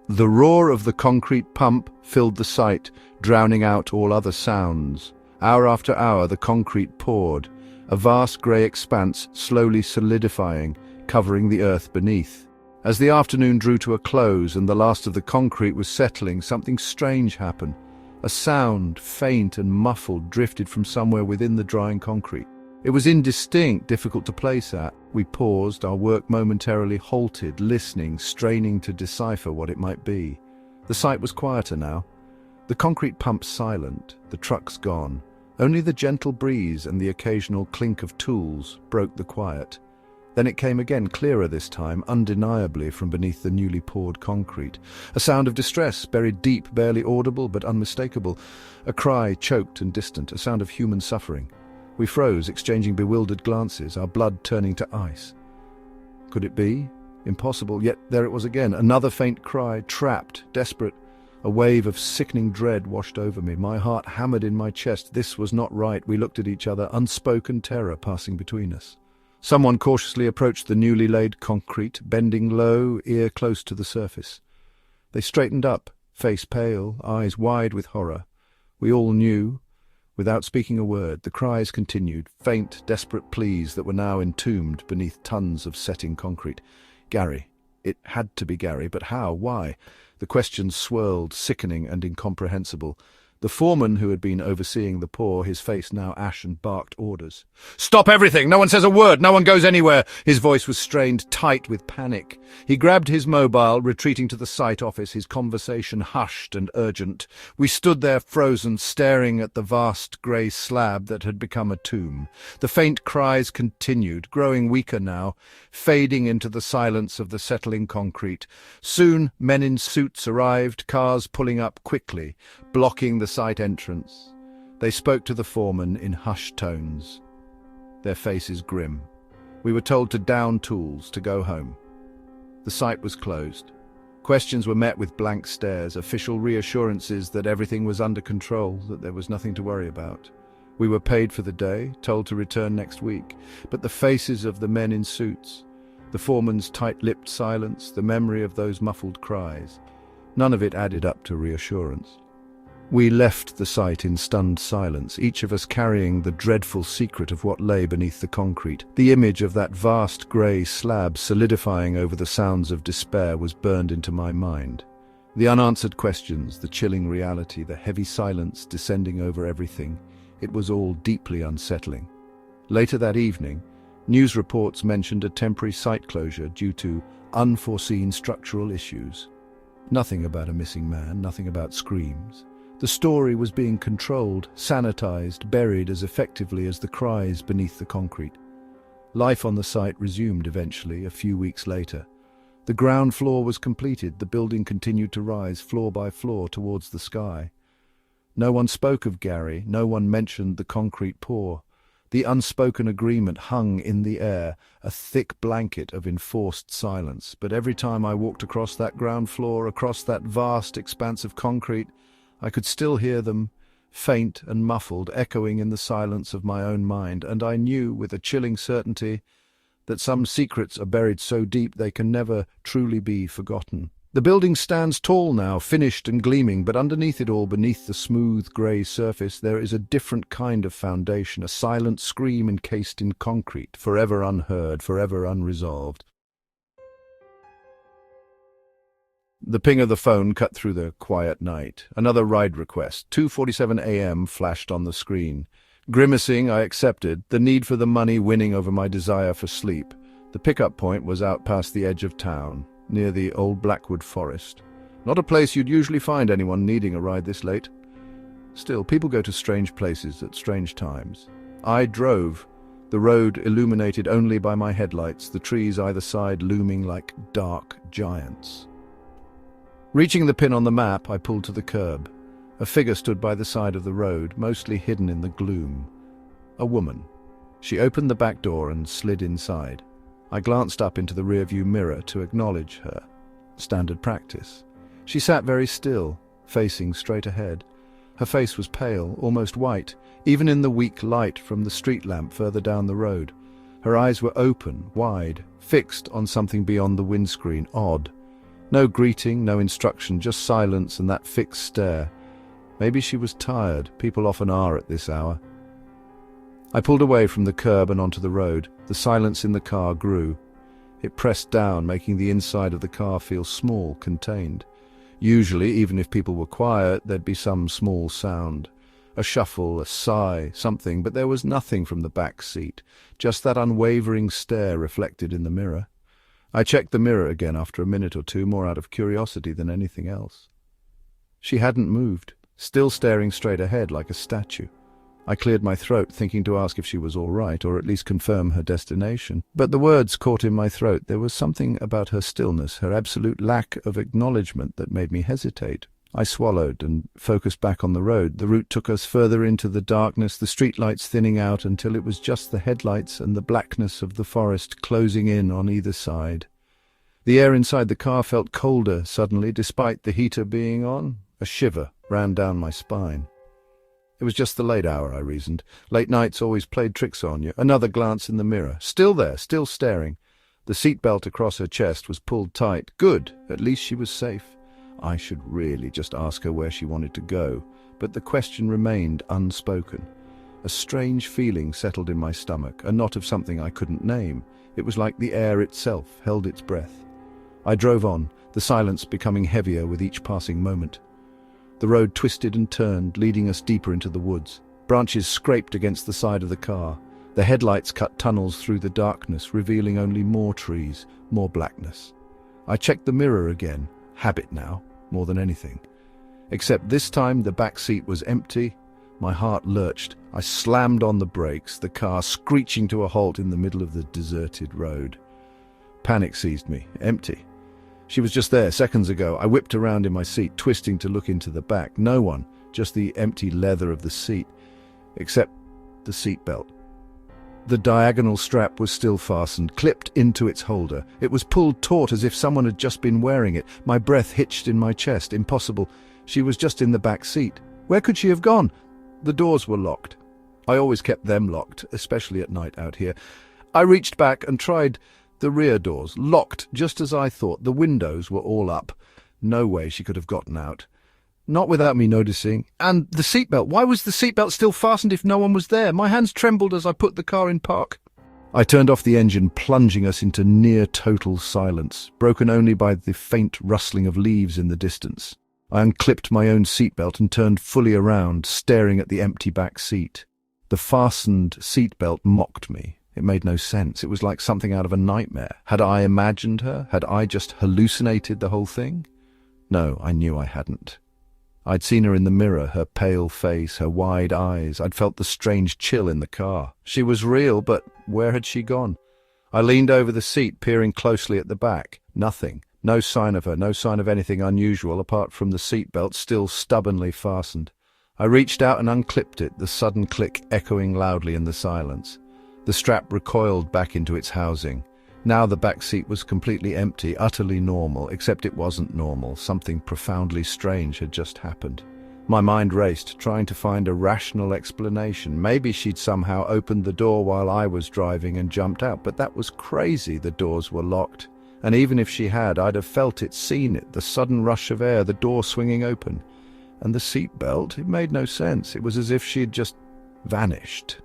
The roar of the concrete pump filled the site, drowning out all other sounds. Hour after hour the concrete poured, a vast grey expanse slowly solidifying, covering the earth beneath. As the afternoon drew to a close and the last of the concrete was settling, something strange happened. A sound, faint and muffled, drifted from somewhere within the drying concrete. It was indistinct, difficult to place at. We paused, our work momentarily halted, listening, straining to decipher what it might be. The site was quieter now. The concrete pump silent, the trucks gone. Only the gentle breeze and the occasional clink of tools broke the quiet. Then it came again, clearer this time, undeniably from beneath the newly poured concrete. A sound of distress, buried deep, barely audible but unmistakable. A cry, choked and distant, a sound of human suffering. We froze, exchanging bewildered glances, our blood turning to ice. Could it be? Impossible, yet there it was again, another faint cry, trapped, desperate. A wave of sickening dread washed over me. My heart hammered in my chest. This was not right. We looked at each other, unspoken terror passing between us. Someone cautiously approached the newly laid concrete, bending low, ear close to the surface. They straightened up, face pale, eyes wide with horror. We all knew. Without speaking a word, the cries continued, faint, desperate pleas that were now entombed beneath tons of setting concrete. Gary. It had to be Gary, but how? Why? The questions swirled, sickening and incomprehensible. The foreman who had been overseeing the pour, his face now ashen, barked orders. "Stop everything! No one says a word! No one goes anywhere!" His voice was strained, tight with panic. He grabbed his mobile, retreating to the site office, his conversation hushed and urgent. We stood there frozen, staring at the vast grey slab that had become a tomb. The faint cries continued, growing weaker now, fading into the silence of the settling concrete. Soon men in suits arrived, cars pulling up quickly, blocking the site entrance. They spoke to the foreman in hushed tones, their faces grim. We were told to down tools, to go home. The site was closed. Questions were met with blank stares, official reassurances that everything was under control, that there was nothing to worry about. We were paid for the day, told to return next week, but the faces of the men in suits, the foreman's tight-lipped silence, the memory of those muffled cries, none of it added up to reassurance. We left the site in stunned silence, each of us carrying the dreadful secret of what lay beneath the concrete. The image of that vast grey slab solidifying over the sounds of despair was burned into my mind. The unanswered questions, the chilling reality, the heavy silence descending over everything, it was all deeply unsettling. Later that evening, news reports mentioned a temporary site closure due to unforeseen structural issues. Nothing about a missing man, nothing about screams. The story was being controlled, sanitized, buried as effectively as the cries beneath the concrete. Life on the site resumed eventually, a few weeks later. The ground floor was completed, the building continued to rise floor by floor towards the sky. No one spoke of Gary, no one mentioned the concrete pour. The unspoken agreement hung in the air, a thick blanket of enforced silence. But every time I walked across that ground floor, across that vast expanse of concrete, I could still hear them, faint and muffled, echoing in the silence of my own mind, and I knew with a chilling certainty that some secrets are buried so deep they can never truly be forgotten. The building stands tall now, finished and gleaming, but underneath it all, beneath the smooth grey surface, there is a different kind of foundation, a silent scream encased in concrete, forever unheard, forever unresolved. The ping of the phone cut through the quiet night. Another ride request. 2:47 a.m. flashed on the screen. Grimacing, I accepted, the need for the money winning over my desire for sleep. The pickup point was out past the edge of town, near the old Blackwood forest. Not a place you'd usually find anyone needing a ride this late. Still, people go to strange places at strange times. I drove, the road illuminated only by my headlights, the trees either side looming like dark giants. Reaching the pin on the map, I pulled to the curb. A figure stood by the side of the road, mostly hidden in the gloom. A woman. She opened the back door and slid inside. I glanced up into the rearview mirror to acknowledge her. Standard practice. She sat very still, facing straight ahead. Her face was pale, almost white, even in the weak light from the street lamp further down the road. Her eyes were open, wide, fixed on something beyond the windscreen, odd. No greeting, no instruction, just silence and that fixed stare. Maybe she was tired. People often are at this hour. I pulled away from the curb and onto the road. The silence in the car grew. It pressed down, making the inside of the car feel small, contained. Usually, even if people were quiet, there'd be some small sound. A shuffle, a sigh, something, but there was nothing from the back seat, just that unwavering stare reflected in the mirror. I checked the mirror again after a minute or two, more out of curiosity than anything else. She hadn't moved, still staring straight ahead like a statue. I cleared my throat, thinking to ask if she was all right, or at least confirm her destination. But the words caught in my throat. There was something about her stillness, her absolute lack of acknowledgement, that made me hesitate. I swallowed and focused back on the road. The route took us further into the darkness, the streetlights thinning out until it was just the headlights and the blackness of the forest closing in on either side. The air inside the car felt colder suddenly, despite the heater being on. A shiver ran down my spine. It was just the late hour, I reasoned. Late nights always played tricks on you. Another glance in the mirror. Still there, still staring. The seatbelt across her chest was pulled tight. Good, at least she was safe. I should really just ask her where she wanted to go, but the question remained unspoken. A strange feeling settled in my stomach, a knot of something I couldn't name. It was like the air itself held its breath. I drove on, the silence becoming heavier with each passing moment. The road twisted and turned, leading us deeper into the woods. Branches scraped against the side of the car. The headlights cut tunnels through the darkness, revealing only more trees, more blackness. I checked the mirror again, habit now, more than anything. Except this time the back seat was empty. My heart lurched. I slammed on the brakes, the car screeching to a halt in the middle of the deserted road. Panic seized me. Empty. She was just there seconds ago. I whipped around in my seat, twisting to look into the back. No one, just the empty leather of the seat, except the seatbelt. The diagonal strap was still fastened, clipped into its holder. It was pulled taut as if someone had just been wearing it. My breath hitched in my chest. Impossible. She was just in the back seat. Where could she have gone? The doors were locked. I always kept them locked, especially at night out here. I reached back and tried the rear doors, locked just as I thought. The windows were all up. No way she could have gotten out. Not without me noticing. And the seatbelt. Why was the seatbelt still fastened if no one was there? My hands trembled as I put the car in park. I turned off the engine, plunging us into near-total silence, broken only by the faint rustling of leaves in the distance. I unclipped my own seatbelt and turned fully around, staring at the empty back seat. The fastened seatbelt mocked me. It made no sense. It was like something out of a nightmare. Had I imagined her? Had I just hallucinated the whole thing? No, I knew I hadn't. I'd seen her in the mirror, her pale face, her wide eyes. I'd felt the strange chill in the car. She was real, but where had she gone? I leaned over the seat, peering closely at the back. Nothing. No sign of her, no sign of anything unusual apart from the seatbelt still stubbornly fastened. I reached out and unclipped it, the sudden click echoing loudly in the silence. The strap recoiled back into its housing. Now the back seat was completely empty, utterly normal, except it wasn't normal. Something profoundly strange had just happened. My mind raced, trying to find a rational explanation. Maybe she'd somehow opened the door while I was driving and jumped out, but that was crazy. The doors were locked. And even if she had, I'd have felt it, seen it, the sudden rush of air, the door swinging open. And the seatbelt, it made no sense. It was as if she'd just vanished.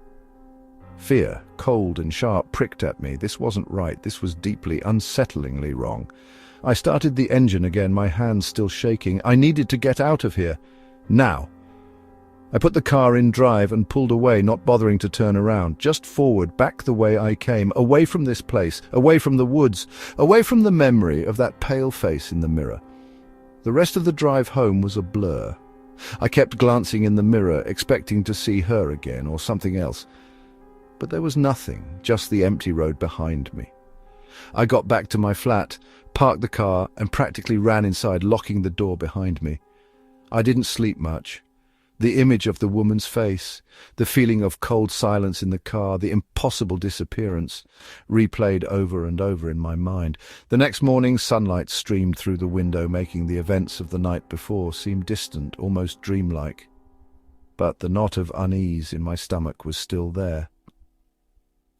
Fear, cold and sharp, pricked at me. This wasn't right. This was deeply, unsettlingly wrong. I started the engine again, my hands still shaking. I needed to get out of here. Now. I put the car in drive and pulled away, not bothering to turn around. Just forward, back the way I came, away from this place, away from the woods, away from the memory of that pale face in the mirror. The rest of the drive home was a blur. I kept glancing in the mirror, expecting to see her again or something else. But there was nothing, just the empty road behind me. I got back to my flat, parked the car, and practically ran inside, locking the door behind me. I didn't sleep much. The image of the woman's face, the feeling of cold silence in the car, the impossible disappearance, replayed over and over in my mind. The next morning, sunlight streamed through the window, making the events of the night before seem distant, almost dreamlike. But the knot of unease in my stomach was still there.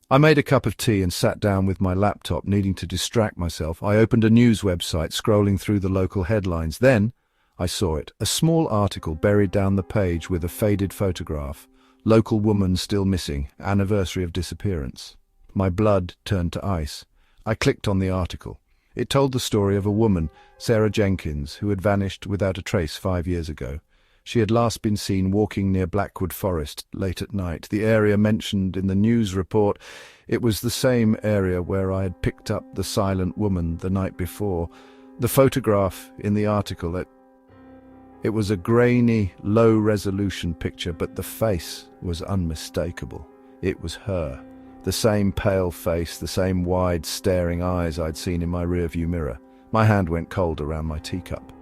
I made a cup of tea and sat down with my laptop, needing to distract myself. I opened a news website, scrolling through the local headlines. Then I saw it, a small article buried down the page with a faded photograph. Local woman still missing, anniversary of disappearance. My blood turned to ice. I clicked on the article. It told the story of a woman, Sarah Jenkins, who had vanished without a trace 5 years ago. She had last been seen walking near Blackwood Forest late at night. The area mentioned in the news report, it was the same area where I had picked up the silent woman the night before. The photograph in the article, it was a grainy, low-resolution picture, but the face was unmistakable. It was her. The same pale face, the same wide, staring eyes I'd seen in my rearview mirror. My hand went cold around my teacup.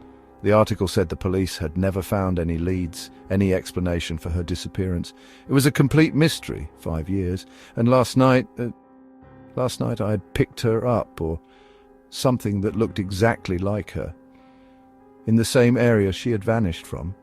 The article said the police had never found any leads, any explanation for her disappearance. It was a complete mystery, 5 years, and last night I had picked her up, or something that looked exactly like her, in the same area she had vanished from.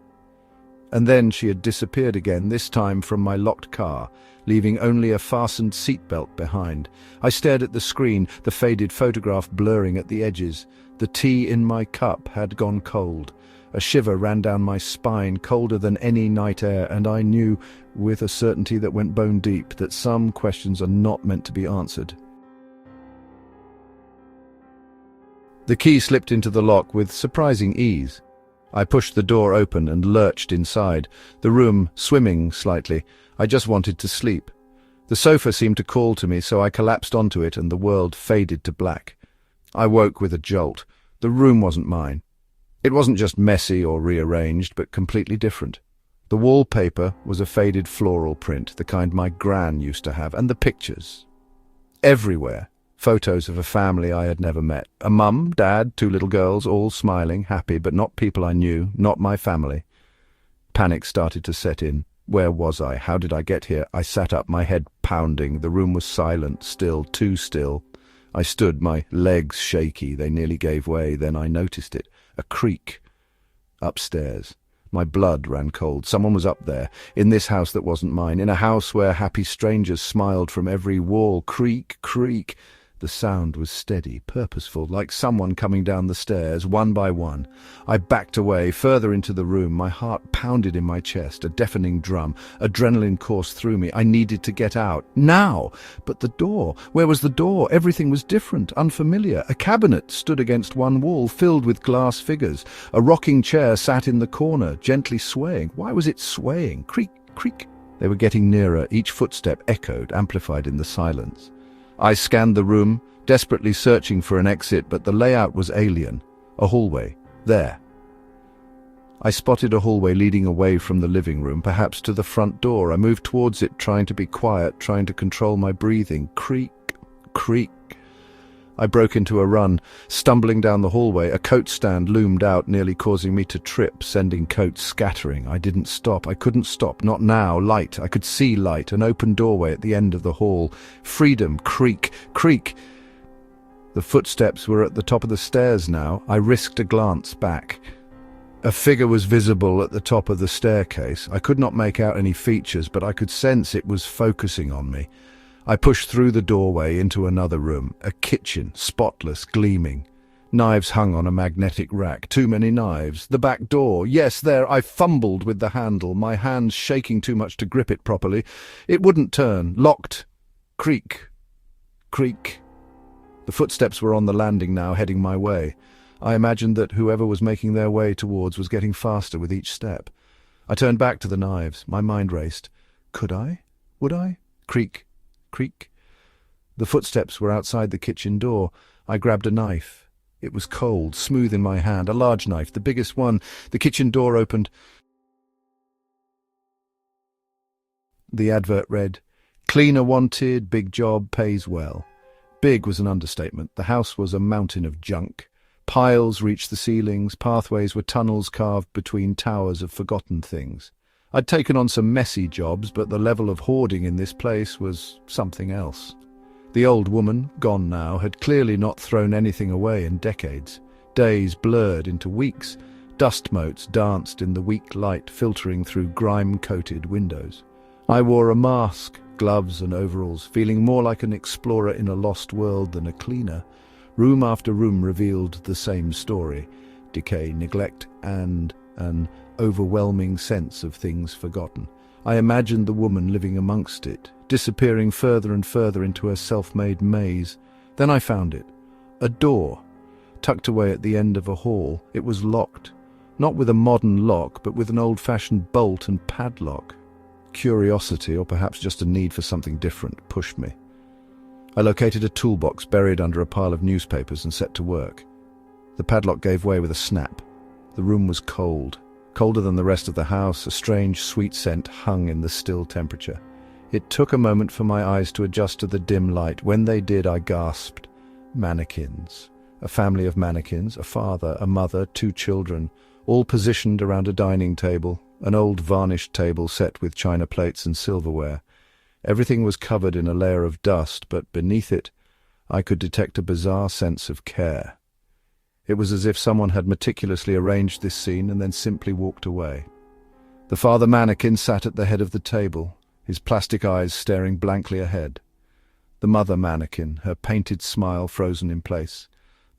And then she had disappeared again, this time from my locked car, leaving only a fastened seatbelt behind. I stared at the screen, the faded photograph blurring at the edges. The tea in my cup had gone cold. A shiver ran down my spine, colder than any night air, and I knew, with a certainty that went bone deep, that some questions are not meant to be answered. The key slipped into the lock with surprising ease. I pushed the door open and lurched inside, the room swimming slightly. I just wanted to sleep. The sofa seemed to call to me, so I collapsed onto it and the world faded to black. I woke with a jolt. The room wasn't mine. It wasn't just messy or rearranged, but completely different. The wallpaper was a faded floral print, the kind my gran used to have, and the pictures. Everywhere. Photos of a family I had never met. A mum, dad, 2 little girls, all smiling, happy, but not people I knew, not my family. Panic started to set in. Where was I? How did I get here? I sat up, my head pounding. The room was silent, still, too still. I stood, my legs shaky. They nearly gave way. Then I noticed it. A creak. Upstairs. My blood ran cold. Someone was up there, in this house that wasn't mine, in a house where happy strangers smiled from every wall. Creak, creak. The sound was steady, purposeful, like someone coming down the stairs, one by one. I backed away, further into the room. My heart pounded in my chest, a deafening drum. Adrenaline coursed through me. I needed to get out. Now! But the door! Where was the door? Everything was different, unfamiliar. A cabinet stood against one wall, filled with glass figures. A rocking chair sat in the corner, gently swaying. Why was it swaying? Creak, creak. They were getting nearer. Each footstep echoed, amplified in the silence. I scanned the room, desperately searching for an exit, but the layout was alien. A hallway. There. I spotted a hallway leading away from the living room, perhaps to the front door. I moved towards it, trying to be quiet, trying to control my breathing. Creak, creak. I broke into a run, stumbling down the hallway. A coat stand loomed out, nearly causing me to trip, sending coats scattering. I didn't stop. I couldn't stop. Not now. Light. I could see light. An open doorway at the end of the hall. Freedom. Creak. Creak. The footsteps were at the top of the stairs now. I risked a glance back. A figure was visible at the top of the staircase. I could not make out any features, but I could sense it was focusing on me. I pushed through the doorway into another room, a kitchen, spotless, gleaming. Knives hung on a magnetic rack, too many knives. The back door, yes, there. I fumbled with the handle, my hands shaking too much to grip it properly. It wouldn't turn. Locked. Creak. Creak. The footsteps were on the landing now, heading my way. I imagined that whoever was making their way towards was getting faster with each step. I turned back to the knives. My mind raced. Could I? Would I? Creak. Creak. The footsteps were outside the kitchen door. I grabbed a knife. It was cold, smooth in my hand, a large knife, the biggest one. The kitchen door opened. The advert read, "Cleaner wanted, big job, pays well." Big was an understatement. The house was a mountain of junk. Piles reached the ceilings, pathways were tunnels carved between towers of forgotten things. I'd taken on some messy jobs, but the level of hoarding in this place was something else. The old woman, gone now, had clearly not thrown anything away in decades. Days blurred into weeks. Dust motes danced in the weak light filtering through grime-coated windows. I wore a mask, gloves and overalls, feeling more like an explorer in a lost world than a cleaner. Room after room revealed the same story: decay, neglect, and an overwhelming sense of things forgotten. I imagined the woman living amongst it, disappearing further and further into her self-made maze. Then I found it. A door, tucked away at the end of a hall. It was locked, not with a modern lock, but with an old-fashioned bolt and padlock. Curiosity, or perhaps just a need for something different, pushed me. I located a toolbox buried under a pile of newspapers and set to work. The padlock gave way with a snap. The room was cold. Colder than the rest of the house, a strange sweet scent hung in the still temperature. It took a moment for my eyes to adjust to the dim light. When they did, I gasped. Mannequins. A family of mannequins, a father, a mother, 2 children, all positioned around a dining table, an old varnished table set with china plates and silverware. Everything was covered in a layer of dust, but beneath it, I could detect a bizarre sense of care. It was as if someone had meticulously arranged this scene and then simply walked away. The father mannequin sat at the head of the table, his plastic eyes staring blankly ahead. The mother mannequin, her painted smile frozen in place.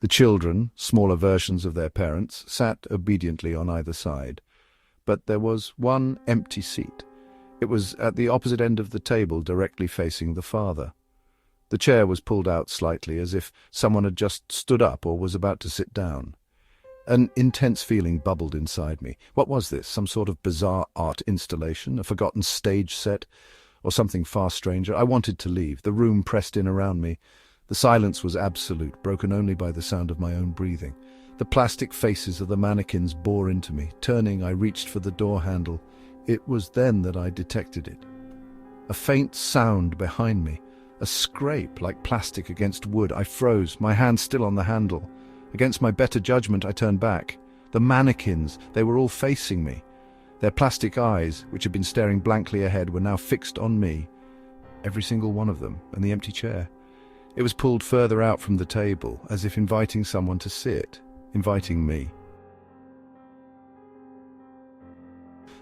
The children, smaller versions of their parents, sat obediently on either side. But there was one empty seat. It was at the opposite end of the table, directly facing the father. The chair was pulled out slightly, as if someone had just stood up or was about to sit down. An intense feeling bubbled inside me. What was this? Some sort of bizarre art installation? A forgotten stage set? Or something far stranger? I wanted to leave. The room pressed in around me. The silence was absolute, broken only by the sound of my own breathing. The plastic faces of the mannequins bore into me. Turning, I reached for the door handle. It was then that I detected it. A faint sound behind me. A scrape like plastic against wood. I froze, my hand still on the handle. Against my better judgment, I turned back. The mannequins, they were all facing me. Their plastic eyes, which had been staring blankly ahead, were now fixed on me. Every single one of them, and the empty chair. It was pulled further out from the table, as if inviting someone to sit, inviting me.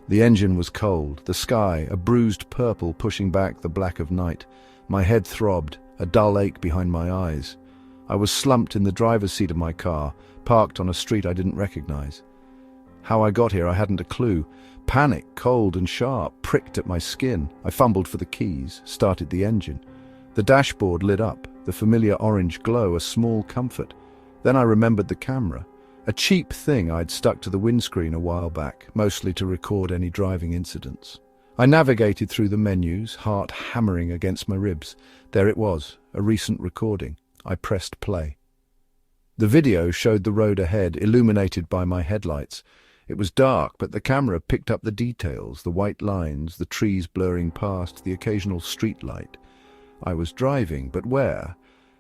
The engine was cold, the sky, a bruised purple pushing back the black of night. My head throbbed, a dull ache behind my eyes. I was slumped in the driver's seat of my car, parked on a street I didn't recognize. How I got here, I hadn't a clue. Panic, cold and sharp, pricked at my skin. I fumbled for the keys, started the engine. The dashboard lit up, the familiar orange glow, a small comfort. Then I remembered the camera. A cheap thing I'd stuck to the windscreen a while back, mostly to record any driving incidents. I navigated through the menus, heart hammering against my ribs. There it was, a recent recording. I pressed play. The video showed the road ahead, illuminated by my headlights. It was dark, but the camera picked up the details, the white lines, the trees blurring past, the occasional street light. I was driving, but where?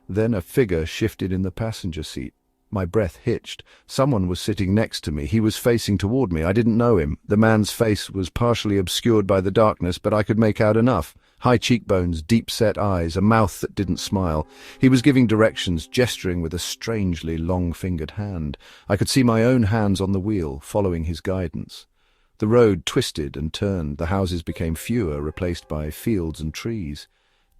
Then a figure shifted in the passenger seat. My breath hitched. Someone was sitting next to me. He was facing toward me. I didn't know him. The man's face was partially obscured by the darkness, but I could make out enough. High cheekbones, deep-set eyes, a mouth that didn't smile. He was giving directions, gesturing with a strangely long-fingered hand. I could see my own hands on the wheel, following his guidance. The road twisted and turned. The houses became fewer, replaced by fields and trees.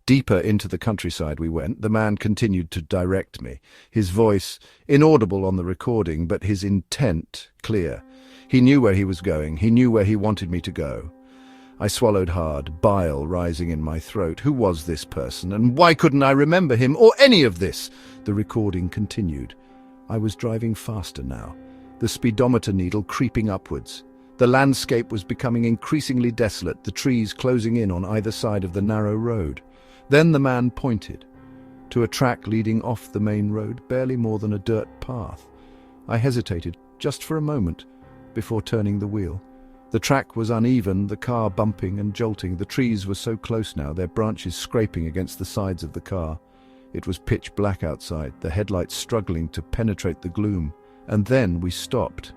Deeper into the countryside we went. The man continued to direct me, his voice inaudible on the recording, but his intent clear. He knew where he was going. He knew where he wanted me to go. I swallowed hard, bile rising in my throat. Who was this person, and why couldn't I remember him, or any of this? The recording continued. I was driving faster now, the speedometer needle creeping upwards. The landscape was becoming increasingly desolate, the trees closing in on either side of the narrow road. Then the man pointed to a track leading off the main road, barely more than a dirt path. I hesitated, just for a moment, before turning the wheel. The track was uneven, the car bumping and jolting. The trees were so close now, their branches scraping against the sides of the car. It was pitch black outside, the headlights struggling to penetrate the gloom. And then we stopped.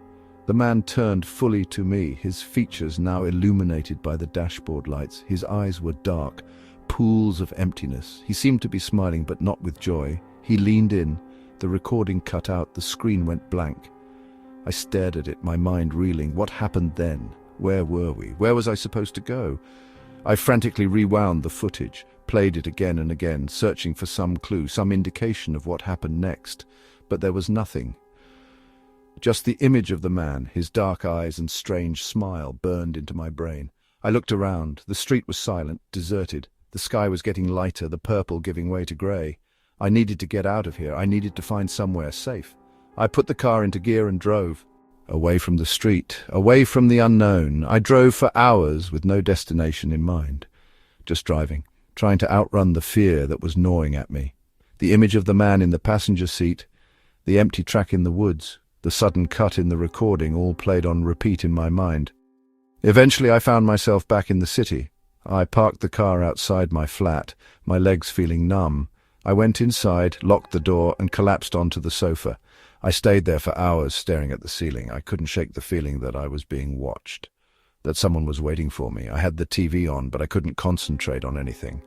The man turned fully to me, his features now illuminated by the dashboard lights. His eyes were dark, pools of emptiness. He seemed to be smiling, but not with joy. He leaned in. The recording cut out, the screen went blank. I stared at it, my mind reeling. What happened then? Where were we? Where was I supposed to go? I frantically rewound the footage, played it again and again, searching for some clue, some indication of what happened next. But there was nothing. Just the image of the man, his dark eyes and strange smile burned into my brain. I looked around. The street was silent, deserted. The sky was getting lighter, the purple giving way to grey. I needed to get out of here. I needed to find somewhere safe. I put the car into gear and drove. Away from the street, away from the unknown. I drove for hours with no destination in mind. Just driving, trying to outrun the fear that was gnawing at me. The image of the man in the passenger seat, the empty track in the woods, the sudden cut in the recording, all played on repeat in my mind. Eventually I found myself back in the city. I parked the car outside my flat, my legs feeling numb. I went inside, locked the door, and collapsed onto the sofa. I stayed there for hours, staring at the ceiling. I couldn't shake the feeling that I was being watched, that someone was waiting for me. I had the TV on, but I couldn't concentrate on anything.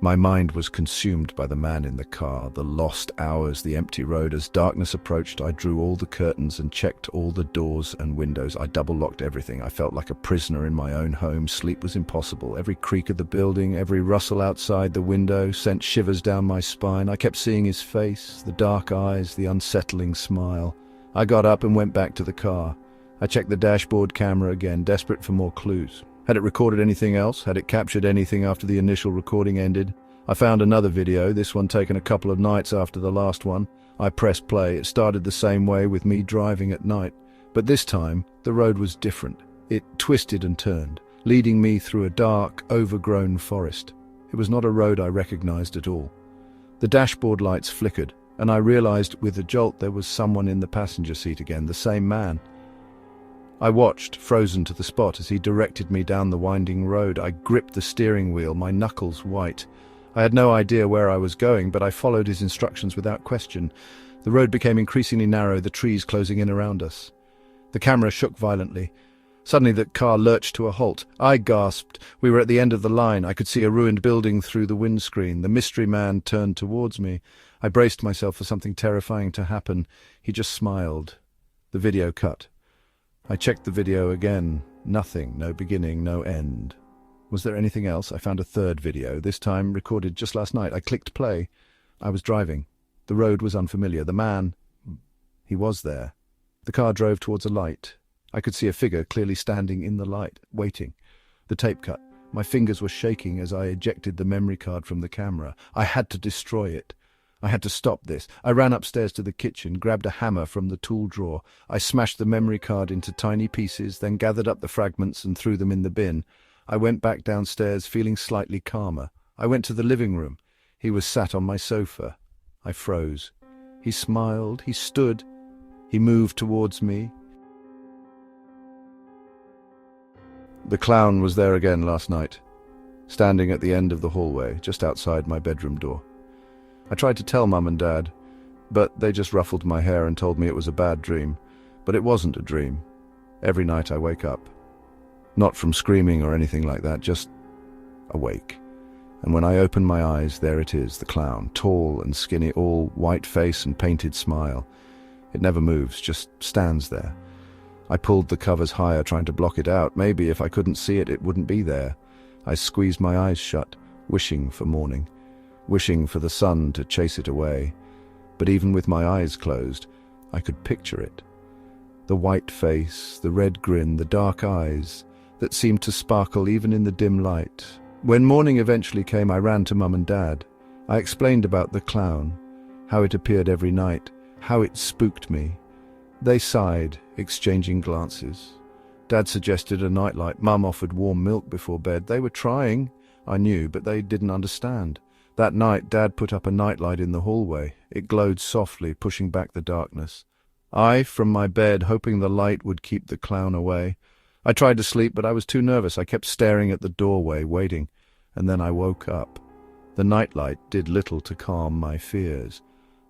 My mind was consumed by the man in the car, the lost hours, the empty road. As darkness approached, I drew all the curtains and checked all the doors and windows. I double-locked everything. I felt like a prisoner in my own home. Sleep was impossible. Every creak of the building, every rustle outside the window sent shivers down my spine. I kept seeing his face, the dark eyes, the unsettling smile. I got up and went back to the car. I checked the dashboard camera again, desperate for more clues. Had it recorded anything else? Had it captured anything after the initial recording ended? I found another video, this one taken a couple of nights after the last one. I pressed play. It started the same way with me driving at night, but this time the road was different. It twisted and turned, leading me through a dark, overgrown forest. It was not a road I recognized at all. The dashboard lights flickered, and I realized with a jolt there was someone in the passenger seat again, the same man. I watched, frozen to the spot, as he directed me down the winding road. I gripped the steering wheel, my knuckles white. I had no idea where I was going, but I followed his instructions without question. The road became increasingly narrow, the trees closing in around us. The camera shook violently. Suddenly the car lurched to a halt. I gasped. We were at the end of the line. I could see a ruined building through the windscreen. The mystery man turned towards me. I braced myself for something terrifying to happen. He just smiled. The video cut. I checked the video again. Nothing. No beginning, no end. Was there anything else? I found a third video, this time recorded just last night. I clicked play. I was driving. The road was unfamiliar. The man, he was there. The car drove towards a light. I could see a figure clearly standing in the light, waiting. The tape cut. My fingers were shaking as I ejected the memory card from the camera. I had to destroy it. I had to stop this. I ran upstairs to the kitchen, grabbed a hammer from the tool drawer. I smashed the memory card into tiny pieces, then gathered up the fragments and threw them in the bin. I went back downstairs, feeling slightly calmer. I went to the living room. He was sat on my sofa. I froze. He smiled. He stood. He moved towards me. The clown was there again last night, standing at the end of the hallway, just outside my bedroom door. I tried to tell Mum and Dad, but they just ruffled my hair and told me it was a bad dream. But it wasn't a dream. Every night I wake up. Not from screaming or anything like that, just awake. And when I open my eyes, there it is, the clown, tall and skinny, all white face and painted smile. It never moves, just stands there. I pulled the covers higher, trying to block it out. Maybe if I couldn't see it, it wouldn't be there. I squeezed my eyes shut, wishing for morning, wishing for the sun to chase it away. But even with my eyes closed, I could picture it. The white face, the red grin, the dark eyes that seemed to sparkle even in the dim light. When morning eventually came, I ran to Mum and Dad. I explained about the clown, how it appeared every night, how it spooked me. They sighed, exchanging glances. Dad suggested a nightlight. Mum offered warm milk before bed. They were trying, I knew, but they didn't understand. That night, Dad put up a nightlight in the hallway. It glowed softly, pushing back the darkness. I, from my bed, hoping the light would keep the clown away. I tried to sleep, but I was too nervous. I kept staring at the doorway, waiting, and then I woke up. The nightlight did little to calm my fears.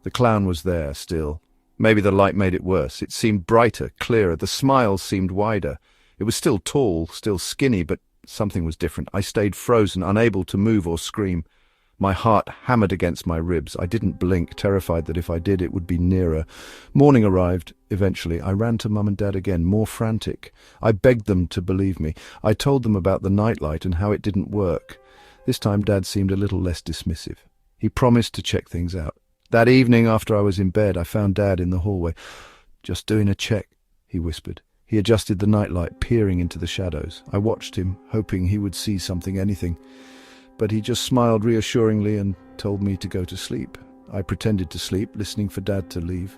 The clown was there still. Maybe the light made it worse. It seemed brighter, clearer. The smile seemed wider. It was still tall, still skinny, but something was different. I stayed frozen, unable to move or scream. My heart hammered against my ribs. I didn't blink, terrified that if I did, it would be nearer. Morning arrived. Eventually, I ran to Mum and Dad again, more frantic. I begged them to believe me. I told them about the nightlight and how it didn't work. This time, Dad seemed a little less dismissive. He promised to check things out. That evening, after I was in bed, I found Dad in the hallway. "Just doing a check," he whispered. He adjusted the nightlight, peering into the shadows. I watched him, hoping he would see something, anything. But he just smiled reassuringly and told me to go to sleep. I pretended to sleep, listening for Dad to leave.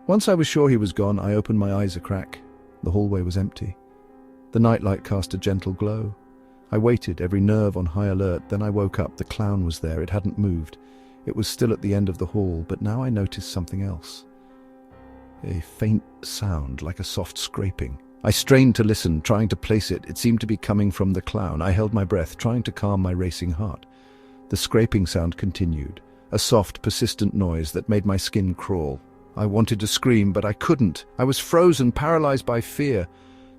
Once I was sure he was gone, I opened my eyes a crack. The hallway was empty. The nightlight cast a gentle glow. I waited, every nerve on high alert. Then I woke up. The clown was there. It hadn't moved. It was still at the end of the hall, but now I noticed something else. A faint sound, like a soft scraping. I strained to listen, trying to place it. It seemed to be coming from the clown. I held my breath, trying to calm my racing heart. The scraping sound continued, a soft, persistent noise that made my skin crawl. I wanted to scream, but I couldn't. I was frozen, paralyzed by fear.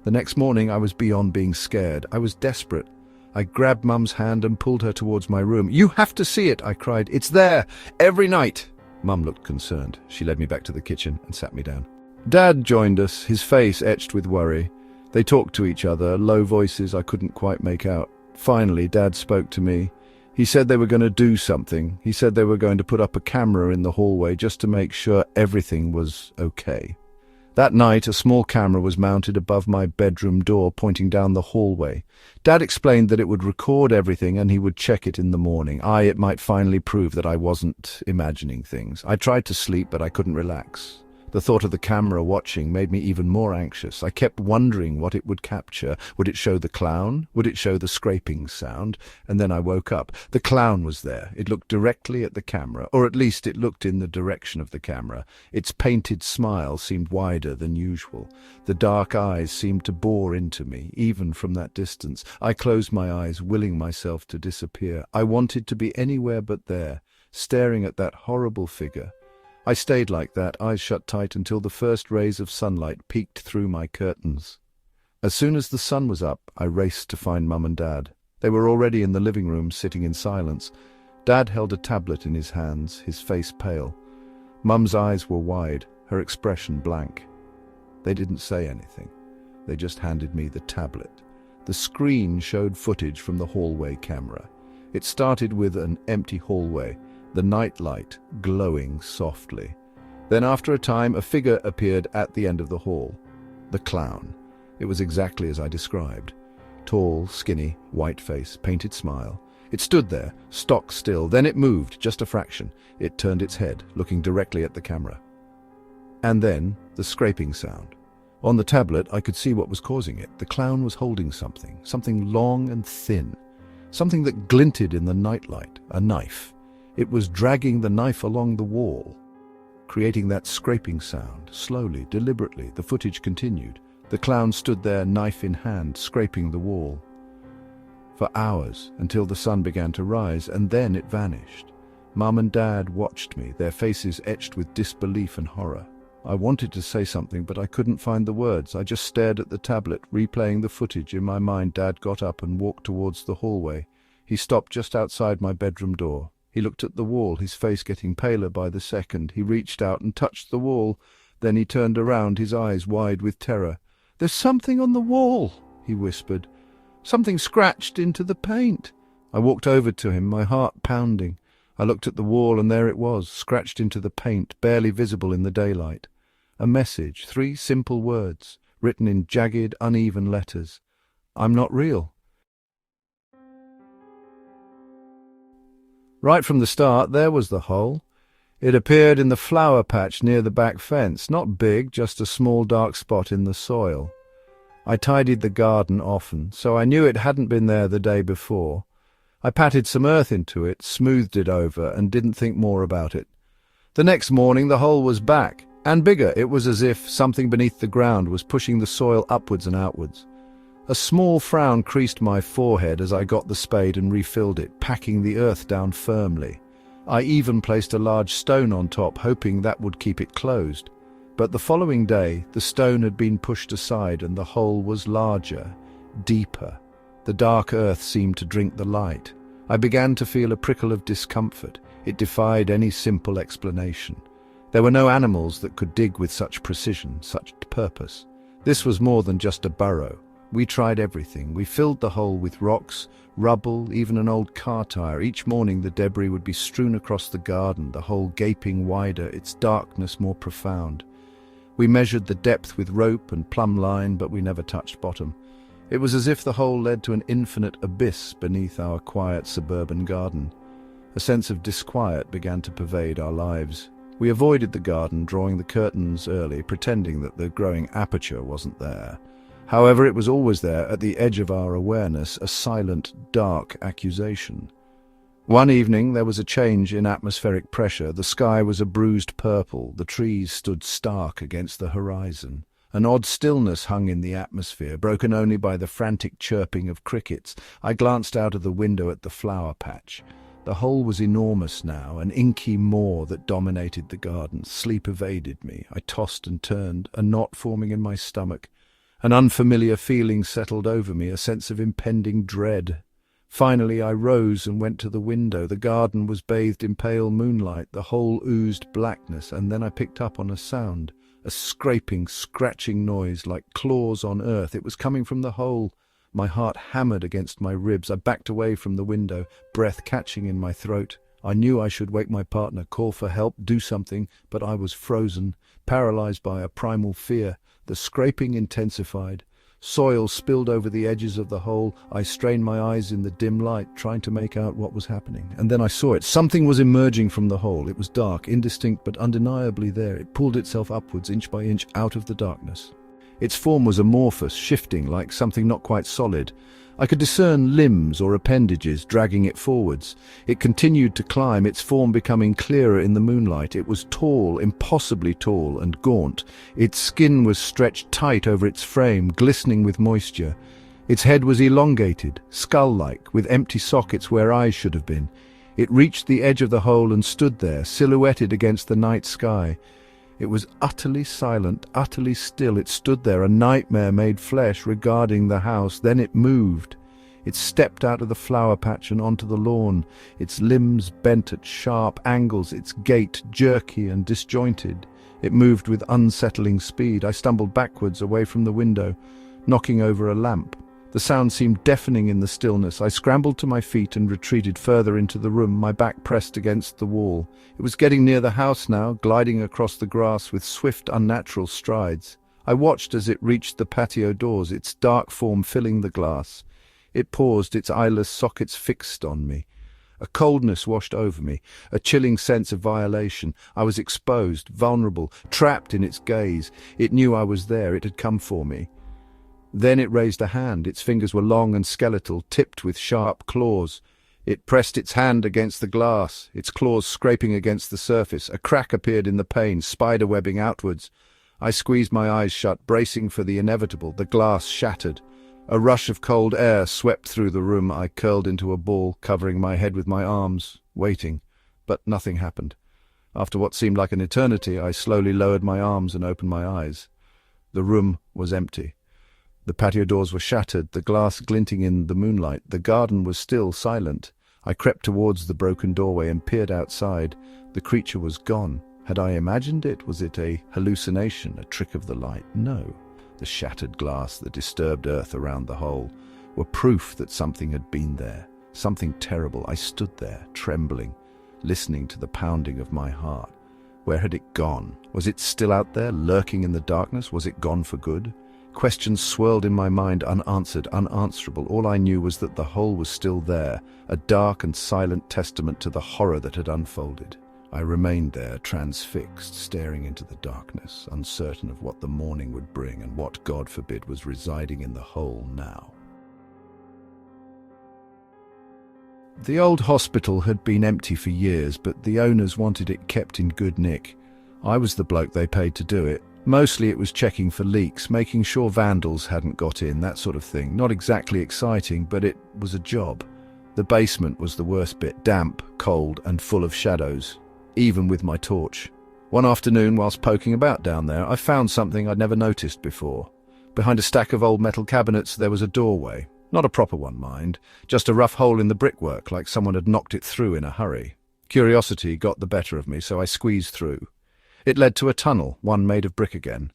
The next morning, I was beyond being scared. I was desperate. I grabbed Mum's hand and pulled her towards my room. "You have to see it," I cried. "It's there, every night." Mum looked concerned. She led me back to the kitchen and sat me down. Dad joined us, his face etched with worry. They talked to each other, low voices I couldn't quite make out. Finally, Dad spoke to me. He said they were going to do something. He said they were going to put up a camera in the hallway just to make sure everything was okay. That night, a small camera was mounted above my bedroom door, pointing down the hallway. Dad explained that it would record everything and he would check it in the morning. It might finally prove that I wasn't imagining things. I tried to sleep, but I couldn't relax. The thought of the camera watching made me even more anxious. I kept wondering what it would capture. Would it show the clown? Would it show the scraping sound? And then I woke up. The clown was there. It looked directly at the camera, or at least it looked in the direction of the camera. Its painted smile seemed wider than usual. The dark eyes seemed to bore into me, even from that distance. I closed my eyes, willing myself to disappear. I wanted to be anywhere but there, staring at that horrible figure. I stayed like that, eyes shut tight, until the first rays of sunlight peeked through my curtains. As soon as the sun was up, I raced to find Mum and Dad. They were already in the living room, sitting in silence. Dad held a tablet in his hands, his face pale. Mum's eyes were wide, her expression blank. They didn't say anything. They just handed me the tablet. The screen showed footage from the hallway camera. It started with an empty hallway, the nightlight glowing softly. Then after a time, a figure appeared at the end of the hall. The clown. It was exactly as I described. Tall, skinny, white face, painted smile. It stood there, stock still. Then it moved, just a fraction. It turned its head, looking directly at the camera. And then, the scraping sound. On the tablet, I could see what was causing it. The clown was holding something long and thin. Something that glinted in the nightlight, a knife. It was dragging the knife along the wall, creating that scraping sound. Slowly, deliberately, the footage continued. The clown stood there, knife in hand, scraping the wall. For hours, until the sun began to rise, and then it vanished. Mum and Dad watched me, their faces etched with disbelief and horror. I wanted to say something, but I couldn't find the words. I just stared at the tablet, replaying the footage in my mind. Dad got up and walked towards the hallway. He stopped just outside my bedroom door. He looked at the wall, his face getting paler by the second. He reached out and touched the wall. Then he turned around, his eyes wide with terror. "There's something on the wall," he whispered. "Something scratched into the paint." I walked over to him, my heart pounding. I looked at the wall, and there it was, scratched into the paint, barely visible in the daylight. A message, 3 simple words, written in jagged, uneven letters. "I'm not real." Right from the start, there was the hole. It appeared in the flower patch near the back fence, not big, just a small dark spot in the soil. I tidied the garden often, so I knew it hadn't been there the day before. I patted some earth into it, smoothed it over, and didn't think more about it. The next morning the hole was back, and bigger. It was as if something beneath the ground was pushing the soil upwards and outwards. A small frown creased my forehead as I got the spade and refilled it, packing the earth down firmly. I even placed a large stone on top, hoping that would keep it closed. But the following day, the stone had been pushed aside and the hole was larger, deeper. The dark earth seemed to drink the light. I began to feel a prickle of discomfort. It defied any simple explanation. There were no animals that could dig with such precision, such purpose. This was more than just a burrow. We tried everything. We filled the hole with rocks, rubble, even an old car tire. Each morning the debris would be strewn across the garden, the hole gaping wider, its darkness more profound. We measured the depth with rope and plumb line, but we never touched bottom. It was as if the hole led to an infinite abyss beneath our quiet suburban garden. A sense of disquiet began to pervade our lives. We avoided the garden, drawing the curtains early, pretending that the growing aperture wasn't there. However, it was always there, at the edge of our awareness, a silent, dark accusation. One evening there was a change in atmospheric pressure. The sky was a bruised purple. The trees stood stark against the horizon. An odd stillness hung in the atmosphere, broken only by the frantic chirping of crickets. I glanced out of the window at the flower patch. The hole was enormous now, an inky maw that dominated the garden. Sleep evaded me. I tossed and turned, a knot forming in my stomach. An unfamiliar feeling settled over me, a sense of impending dread. Finally I rose and went to the window. The garden was bathed in pale moonlight. The hole oozed blackness, and then I picked up on a sound. A scraping, scratching noise like claws on earth. It was coming from the hole. My heart hammered against my ribs. I backed away from the window, breath catching in my throat. I knew I should wake my partner, call for help, do something, but I was frozen, paralyzed by a primal fear. The scraping intensified. Soil spilled over the edges of the hole. I strained my eyes in the dim light, trying to make out what was happening. And then I saw it. Something was emerging from the hole. It was dark, indistinct, but undeniably there. It pulled itself upwards, inch by inch, out of the darkness. Its form was amorphous, shifting, like something not quite solid. I could discern limbs or appendages dragging it forwards. It continued to climb, its form becoming clearer in the moonlight. It was tall, impossibly tall and gaunt. Its skin was stretched tight over its frame, glistening with moisture. Its head was elongated, skull-like, with empty sockets where eyes should have been. It reached the edge of the hole and stood there, silhouetted against the night sky. It was utterly silent, utterly still. It stood there, a nightmare made flesh, regarding the house. Then it moved. It stepped out of the flower patch and onto the lawn, its limbs bent at sharp angles, its gait jerky and disjointed. It moved with unsettling speed. I stumbled backwards away from the window, knocking over a lamp. The sound seemed deafening in the stillness. I scrambled to my feet and retreated further into the room, my back pressed against the wall. It was getting near the house now, gliding across the grass with swift, unnatural strides. I watched as it reached the patio doors, its dark form filling the glass. It paused, its eyeless sockets fixed on me. A coldness washed over me, a chilling sense of violation. I was exposed, vulnerable, trapped in its gaze. It knew I was there. It had come for me. Then it raised a hand. Its fingers were long and skeletal, tipped with sharp claws. It pressed its hand against the glass, its claws scraping against the surface. A crack appeared in the pane, spider-webbing outwards. I squeezed my eyes shut, bracing for the inevitable. The glass shattered. A rush of cold air swept through the room. I curled into a ball, covering my head with my arms, waiting. But nothing happened. After what seemed like an eternity, I slowly lowered my arms and opened my eyes. The room was empty. The patio doors were shattered, the glass glinting in the moonlight. The garden was still silent. I crept towards the broken doorway and peered outside. The creature was gone. Had I imagined it? Was it a hallucination, a trick of the light? No. The shattered glass, the disturbed earth around the hole, were proof that something had been there. Something terrible. I stood there, trembling, listening to the pounding of my heart. Where had it gone? Was it still out there, lurking in the darkness? Was it gone for good? Questions swirled in my mind, unanswered, unanswerable. All I knew was that the hole was still there, a dark and silent testament to the horror that had unfolded. I remained there, transfixed, staring into the darkness, uncertain of what the morning would bring and what, God forbid, was residing in the hole now. The old hospital had been empty for years, but the owners wanted it kept in good nick. I was the bloke they paid to do it. Mostly it was checking for leaks, making sure vandals hadn't got in, that sort of thing. Not exactly exciting, but it was a job. The basement was the worst bit, damp, cold, and full of shadows, even with my torch. One afternoon, whilst poking about down there, I found something I'd never noticed before. Behind a stack of old metal cabinets there was a doorway. Not a proper one, mind. Just a rough hole in the brickwork, like someone had knocked it through in a hurry. Curiosity got the better of me, so I squeezed through. It led to a tunnel, one made of brick again.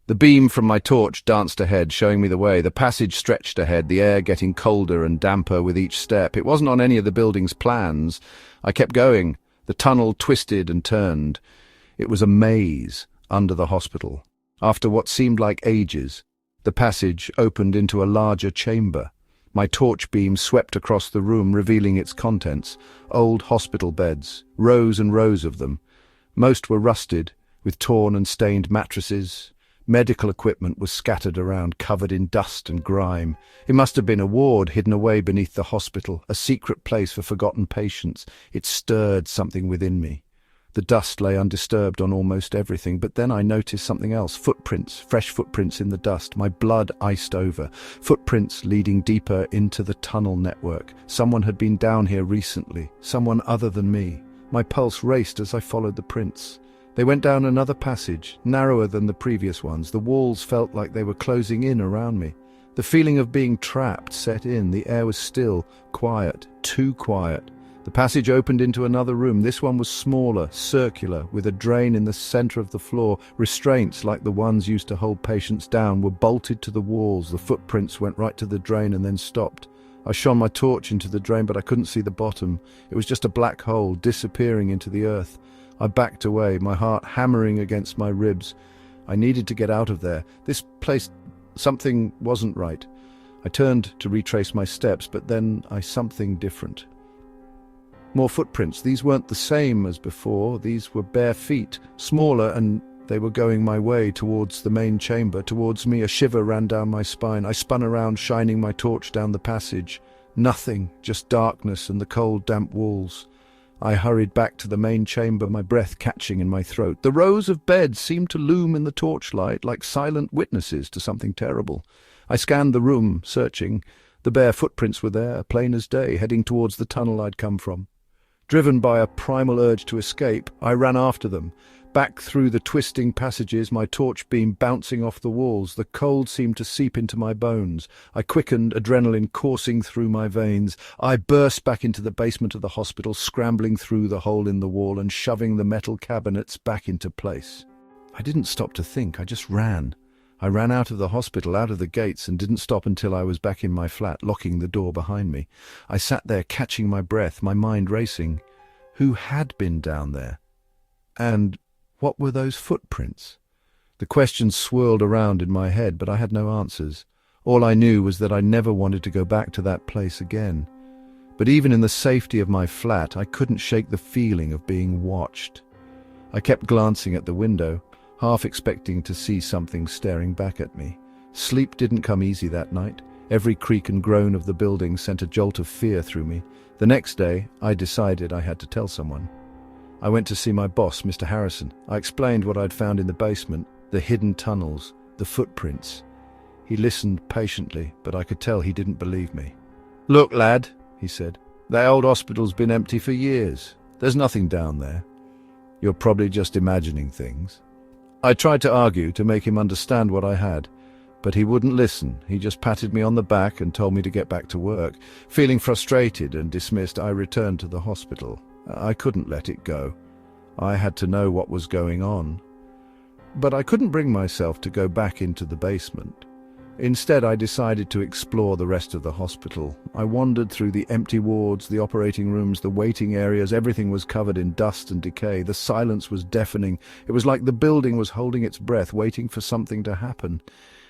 The beam from my torch danced ahead, showing me the way. The passage stretched ahead, the air getting colder and damper with each step. It wasn't on any of the building's plans. I kept going. The tunnel twisted and turned. It was a maze under the hospital. After what seemed like ages, the passage opened into a larger chamber. My torch beam swept across the room, revealing its contents. Old hospital beds, rows and rows of them. Most were rusted, with torn and stained mattresses. Medical equipment was scattered around, covered in dust and grime. It must have been a ward hidden away beneath the hospital, a secret place for forgotten patients. It stirred something within me. The dust lay undisturbed on almost everything, but then I noticed something else. Footprints, fresh footprints in the dust. My blood iced over. Footprints leading deeper into the tunnel network. Someone had been down here recently. Someone other than me. My pulse raced as I followed the prints. They went down another passage, narrower than the previous ones. The walls felt like they were closing in around me. The feeling of being trapped set in. The air was still, quiet, too quiet. The passage opened into another room. This one was smaller, circular, with a drain in the center of the floor. Restraints, like the ones used to hold patients down, were bolted to the walls. The footprints went right to the drain and then stopped. I shone my torch into the drain, but I couldn't see the bottom. It was just a black hole, disappearing into the earth. I backed away, my heart hammering against my ribs. I needed to get out of there. This place, something wasn't right. I turned to retrace my steps, but then I something different. More footprints. These weren't the same as before. These were bare feet, smaller, and they were going my way, towards the main chamber, towards me. A shiver ran down my spine. I spun around, shining my torch down the passage. Nothing, just darkness and the cold, damp walls. I hurried back to the main chamber, my breath catching in my throat. The rows of beds seemed to loom in the torchlight like silent witnesses to something terrible. I scanned the room, searching. The bare footprints were there, plain as day, heading towards the tunnel I'd come from. Driven by a primal urge to escape, I ran after them. Back through the twisting passages, my torch beam bouncing off the walls. The cold seemed to seep into my bones. I quickened, adrenaline coursing through my veins. I burst back into the basement of the hospital, scrambling through the hole in the wall and shoving the metal cabinets back into place. I didn't stop to think, I just ran. I ran out of the hospital, out of the gates, and didn't stop until I was back in my flat, locking the door behind me. I sat there, catching my breath, my mind racing. Who had been down there? And what were those footprints? The questions swirled around in my head, but I had no answers. All I knew was that I never wanted to go back to that place again. But even in the safety of my flat, I couldn't shake the feeling of being watched. I kept glancing at the window, half expecting to see something staring back at me. Sleep didn't come easy that night. Every creak and groan of the building sent a jolt of fear through me. The next day, I decided I had to tell someone. I went to see my boss, Mr. Harrison. I explained what I'd found in the basement, the hidden tunnels, the footprints. He listened patiently, but I could tell he didn't believe me. "Look, lad," he said, "that old hospital's been empty for years. There's nothing down there. You're probably just imagining things." I tried to argue to make him understand what I had, but he wouldn't listen. He just patted me on the back and told me to get back to work. Feeling frustrated and dismissed, I returned to the hospital. I couldn't let it go. I had to know what was going on. But I couldn't bring myself to go back into the basement. Instead, I decided to explore the rest of the hospital. I wandered through the empty wards, the operating rooms, the waiting areas. Everything was covered in dust and decay. The silence was deafening. It was like the building was holding its breath, waiting for something to happen.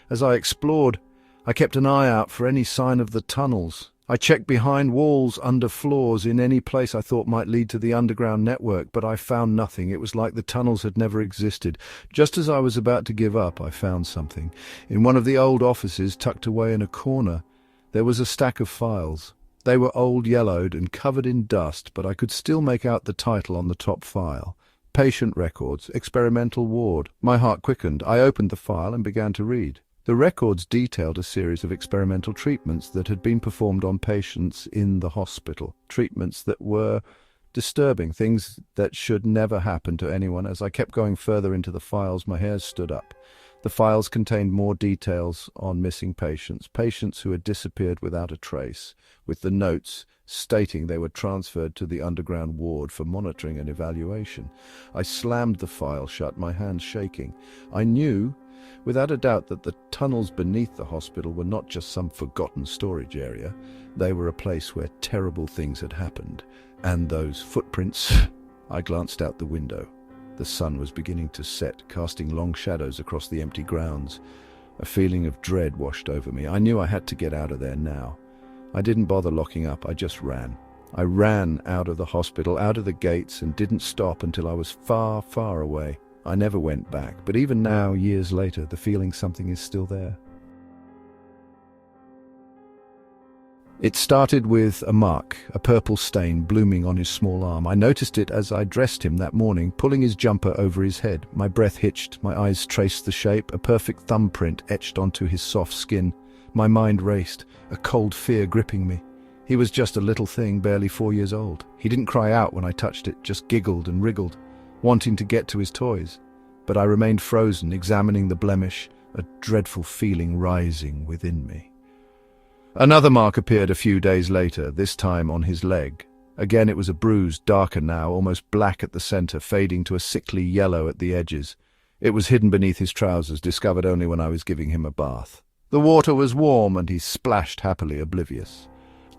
As I explored, I kept an eye out for any sign of the tunnels. I checked behind walls, under floors, in any place I thought might lead to the underground network, but I found nothing. It was like the tunnels had never existed. Just as I was about to give up, I found something. In one of the old offices, tucked away in a corner, there was a stack of files. They were old, yellowed, and covered in dust, but I could still make out the title on the top file. Patient Records, Experimental Ward. My heart quickened. I opened the file and began to read. The records detailed a series of experimental treatments that had been performed on patients in the hospital. Treatments that were disturbing, things that should never happen to anyone. As I kept going further into the files, my hairs stood up. The files contained more details on missing patients, patients who had disappeared without a trace, with the notes stating they were transferred to the underground ward for monitoring and evaluation. I slammed the file shut, my hands shaking. I knew without a doubt that the tunnels beneath the hospital were not just some forgotten storage area. They were a place where terrible things had happened. And those footprints... I glanced out the window. The sun was beginning to set, casting long shadows across the empty grounds. A feeling of dread washed over me. I knew I had to get out of there now. I didn't bother locking up, I just ran. I ran out of the hospital, out of the gates, and didn't stop until I was far, far away. I never went back, but even now, years later, the feeling something is still there. It started with a mark, a purple stain blooming on his small arm. I noticed it as I dressed him that morning, pulling his jumper over his head. My breath hitched, my eyes traced the shape, a perfect thumbprint etched onto his soft skin. My mind raced, a cold fear gripping me. He was just a little thing, barely 4 years old. He didn't cry out when I touched it, just giggled and wriggled, wanting to get to his toys. But I remained frozen, examining the blemish, a dreadful feeling rising within me. Another mark appeared a few days later, this time on his leg. Again it was a bruise, darker now, almost black at the center, fading to a sickly yellow at the edges. It was hidden beneath his trousers, discovered only when I was giving him a bath. The water was warm and he splashed happily, oblivious.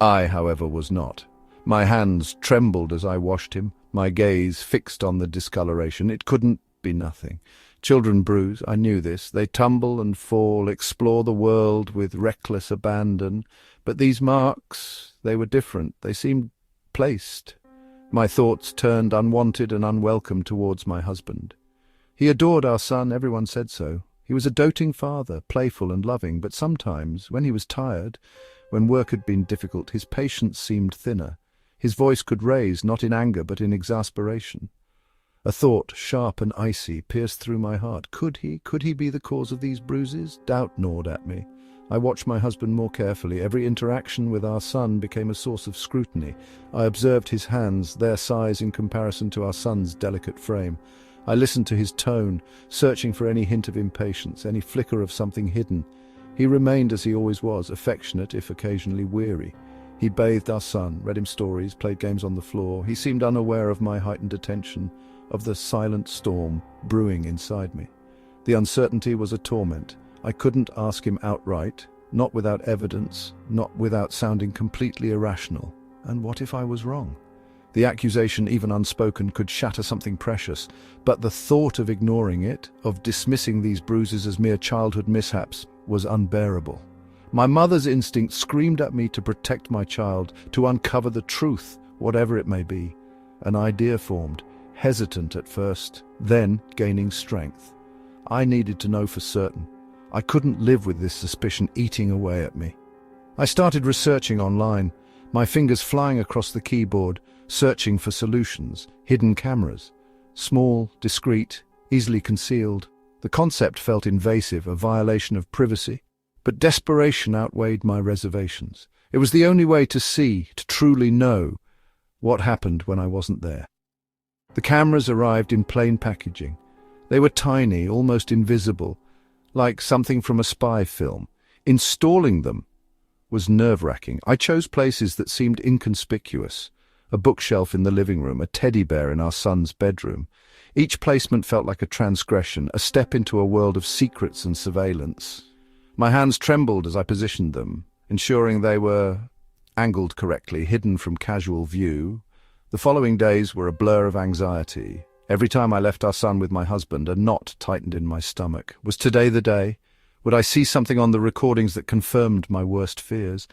I, however, was not. My hands trembled as I washed him, my gaze fixed on the discoloration. It couldn't be nothing. Children bruise, I knew this. They tumble and fall, explore the world with reckless abandon. But these marks, they were different. They seemed placed. My thoughts turned unwanted and unwelcome towards my husband. He adored our son, everyone said so. He was a doting father, playful and loving, but sometimes, when he was tired, when work had been difficult, his patience seemed thinner. His voice could raise, not in anger, but in exasperation. A thought, sharp and icy, pierced through my heart. Could he be the cause of these bruises? Doubt gnawed at me. I watched my husband more carefully. Every interaction with our son became a source of scrutiny. I observed his hands, their size in comparison to our son's delicate frame. I listened to his tone, searching for any hint of impatience, any flicker of something hidden. He remained as he always was, affectionate, if occasionally weary. He bathed our son, read him stories, played games on the floor. He seemed unaware of my heightened attention, of the silent storm brewing inside me. The uncertainty was a torment. I couldn't ask him outright, not without evidence, not without sounding completely irrational. And what if I was wrong? The accusation, even unspoken, could shatter something precious, but the thought of ignoring it, of dismissing these bruises as mere childhood mishaps, was unbearable. My mother's instinct screamed at me to protect my child, to uncover the truth, whatever it may be. An idea formed, hesitant at first, then gaining strength. I needed to know for certain. I couldn't live with this suspicion eating away at me. I started researching online, my fingers flying across the keyboard, searching for solutions, hidden cameras. Small, discreet, easily concealed. The concept felt invasive, a violation of privacy. But desperation outweighed my reservations. It was the only way to see, to truly know, what happened when I wasn't there. The cameras arrived in plain packaging. They were tiny, almost invisible, like something from a spy film. Installing them was nerve-wracking. I chose places that seemed inconspicuous. A bookshelf in the living room, a teddy bear in our son's bedroom. Each placement felt like a transgression, a step into a world of secrets and surveillance. My hands trembled as I positioned them, ensuring they were angled correctly, hidden from casual view. The following days were a blur of anxiety. Every time I left our son with my husband, a knot tightened in my stomach. Was today the day? Would I see something on the recordings that confirmed my worst fears?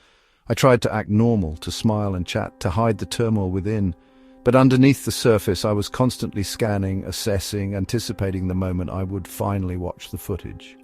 I tried to act normal, to smile and chat, to hide the turmoil within. But underneath the surface, I was constantly scanning, assessing, anticipating the moment I would finally watch the footage.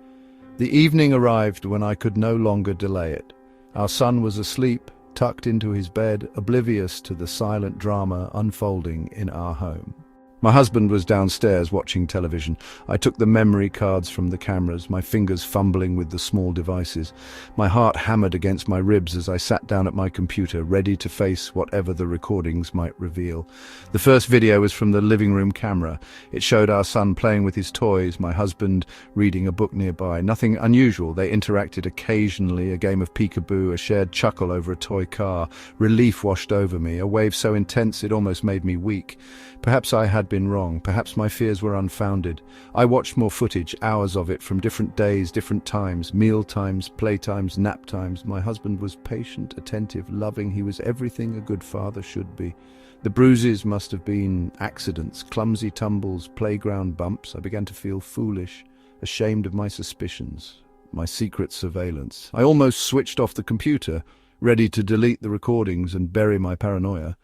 The evening arrived when I could no longer delay it. Our son was asleep, tucked into his bed, oblivious to the silent drama unfolding in our home. My husband was downstairs watching television. I took the memory cards from the cameras, my fingers fumbling with the small devices. My heart hammered against my ribs as I sat down at my computer, ready to face whatever the recordings might reveal. The first video was from the living room camera. It showed our son playing with his toys, my husband reading a book nearby. Nothing unusual. They interacted occasionally, a game of peekaboo, a shared chuckle over a toy car. Relief washed over me, a wave so intense it almost made me weak. Perhaps I had been wrong. Perhaps my fears were unfounded. I watched more footage, hours of it, from different days, different times, meal times, playtimes, nap times. My husband was patient, attentive, loving. He was everything a good father should be. The bruises must have been accidents, clumsy tumbles, playground bumps. I began to feel foolish, ashamed of my suspicions, my secret surveillance. I almost switched off the computer, ready to delete the recordings and bury my paranoia.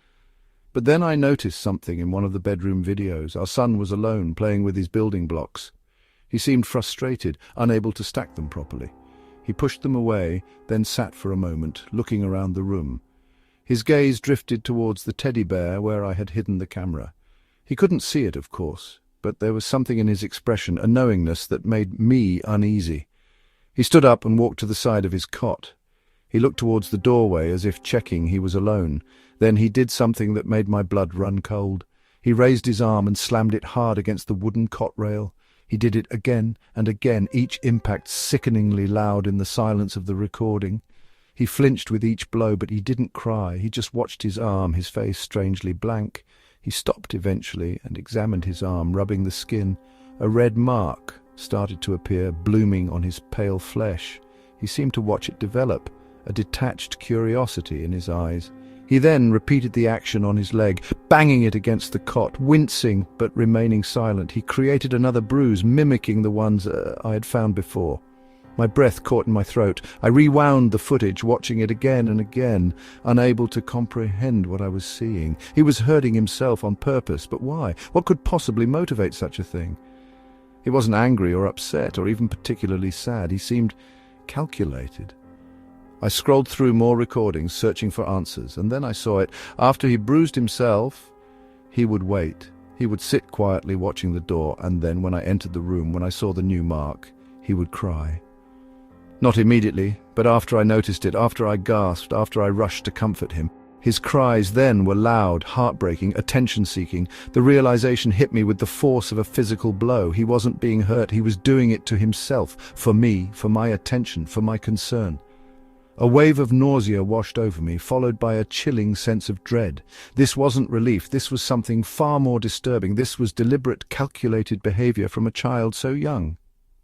But then I noticed something in one of the bedroom videos. Our son was alone, playing with his building blocks. He seemed frustrated, unable to stack them properly. He pushed them away, then sat for a moment, looking around the room. His gaze drifted towards the teddy bear where I had hidden the camera. He couldn't see it, of course, but there was something in his expression, a knowingness that made me uneasy. He stood up and walked to the side of his cot. He looked towards the doorway as if checking he was alone. Then he did something that made my blood run cold. He raised his arm and slammed it hard against the wooden cot rail. He did it again and again, each impact sickeningly loud in the silence of the recording. He flinched with each blow, but he didn't cry. He just watched his arm, his face strangely blank. He stopped eventually and examined his arm, rubbing the skin. A red mark started to appear, blooming on his pale flesh. He seemed to watch it develop, a detached curiosity in his eyes. He then repeated the action on his leg, banging it against the cot, wincing but remaining silent. He created another bruise, mimicking the ones I had found before. My breath caught in my throat. I rewound the footage, watching it again and again, unable to comprehend what I was seeing. He was hurting himself on purpose, but why? What could possibly motivate such a thing? He wasn't angry or upset or even particularly sad. He seemed calculated. I scrolled through more recordings, searching for answers, and then I saw it. After he bruised himself, he would wait. He would sit quietly watching the door, and then when I entered the room, when I saw the new mark, he would cry. Not immediately, but after I noticed it, after I gasped, after I rushed to comfort him. His cries then were loud, heartbreaking, attention-seeking. The realization hit me with the force of a physical blow. He wasn't being hurt, he was doing it to himself, for me, for my attention, for my concern. A wave of nausea washed over me, followed by a chilling sense of dread. This wasn't relief, this was something far more disturbing. This was deliberate, calculated behavior from a child so young.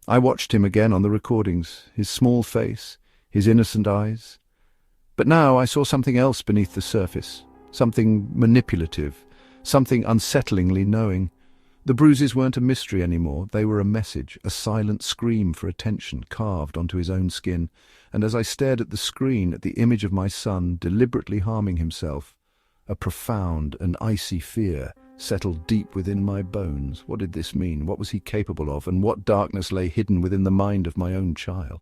I watched him again on the recordings, his small face, his innocent eyes. But now I saw something else beneath the surface, something manipulative, something unsettlingly knowing. The bruises weren't a mystery anymore, they were a message, a silent scream for attention carved onto his own skin. And as I stared at the screen, at the image of my son deliberately harming himself, a profound and icy fear settled deep within my bones. What did this mean? What was he capable of? And what darkness lay hidden within the mind of my own child?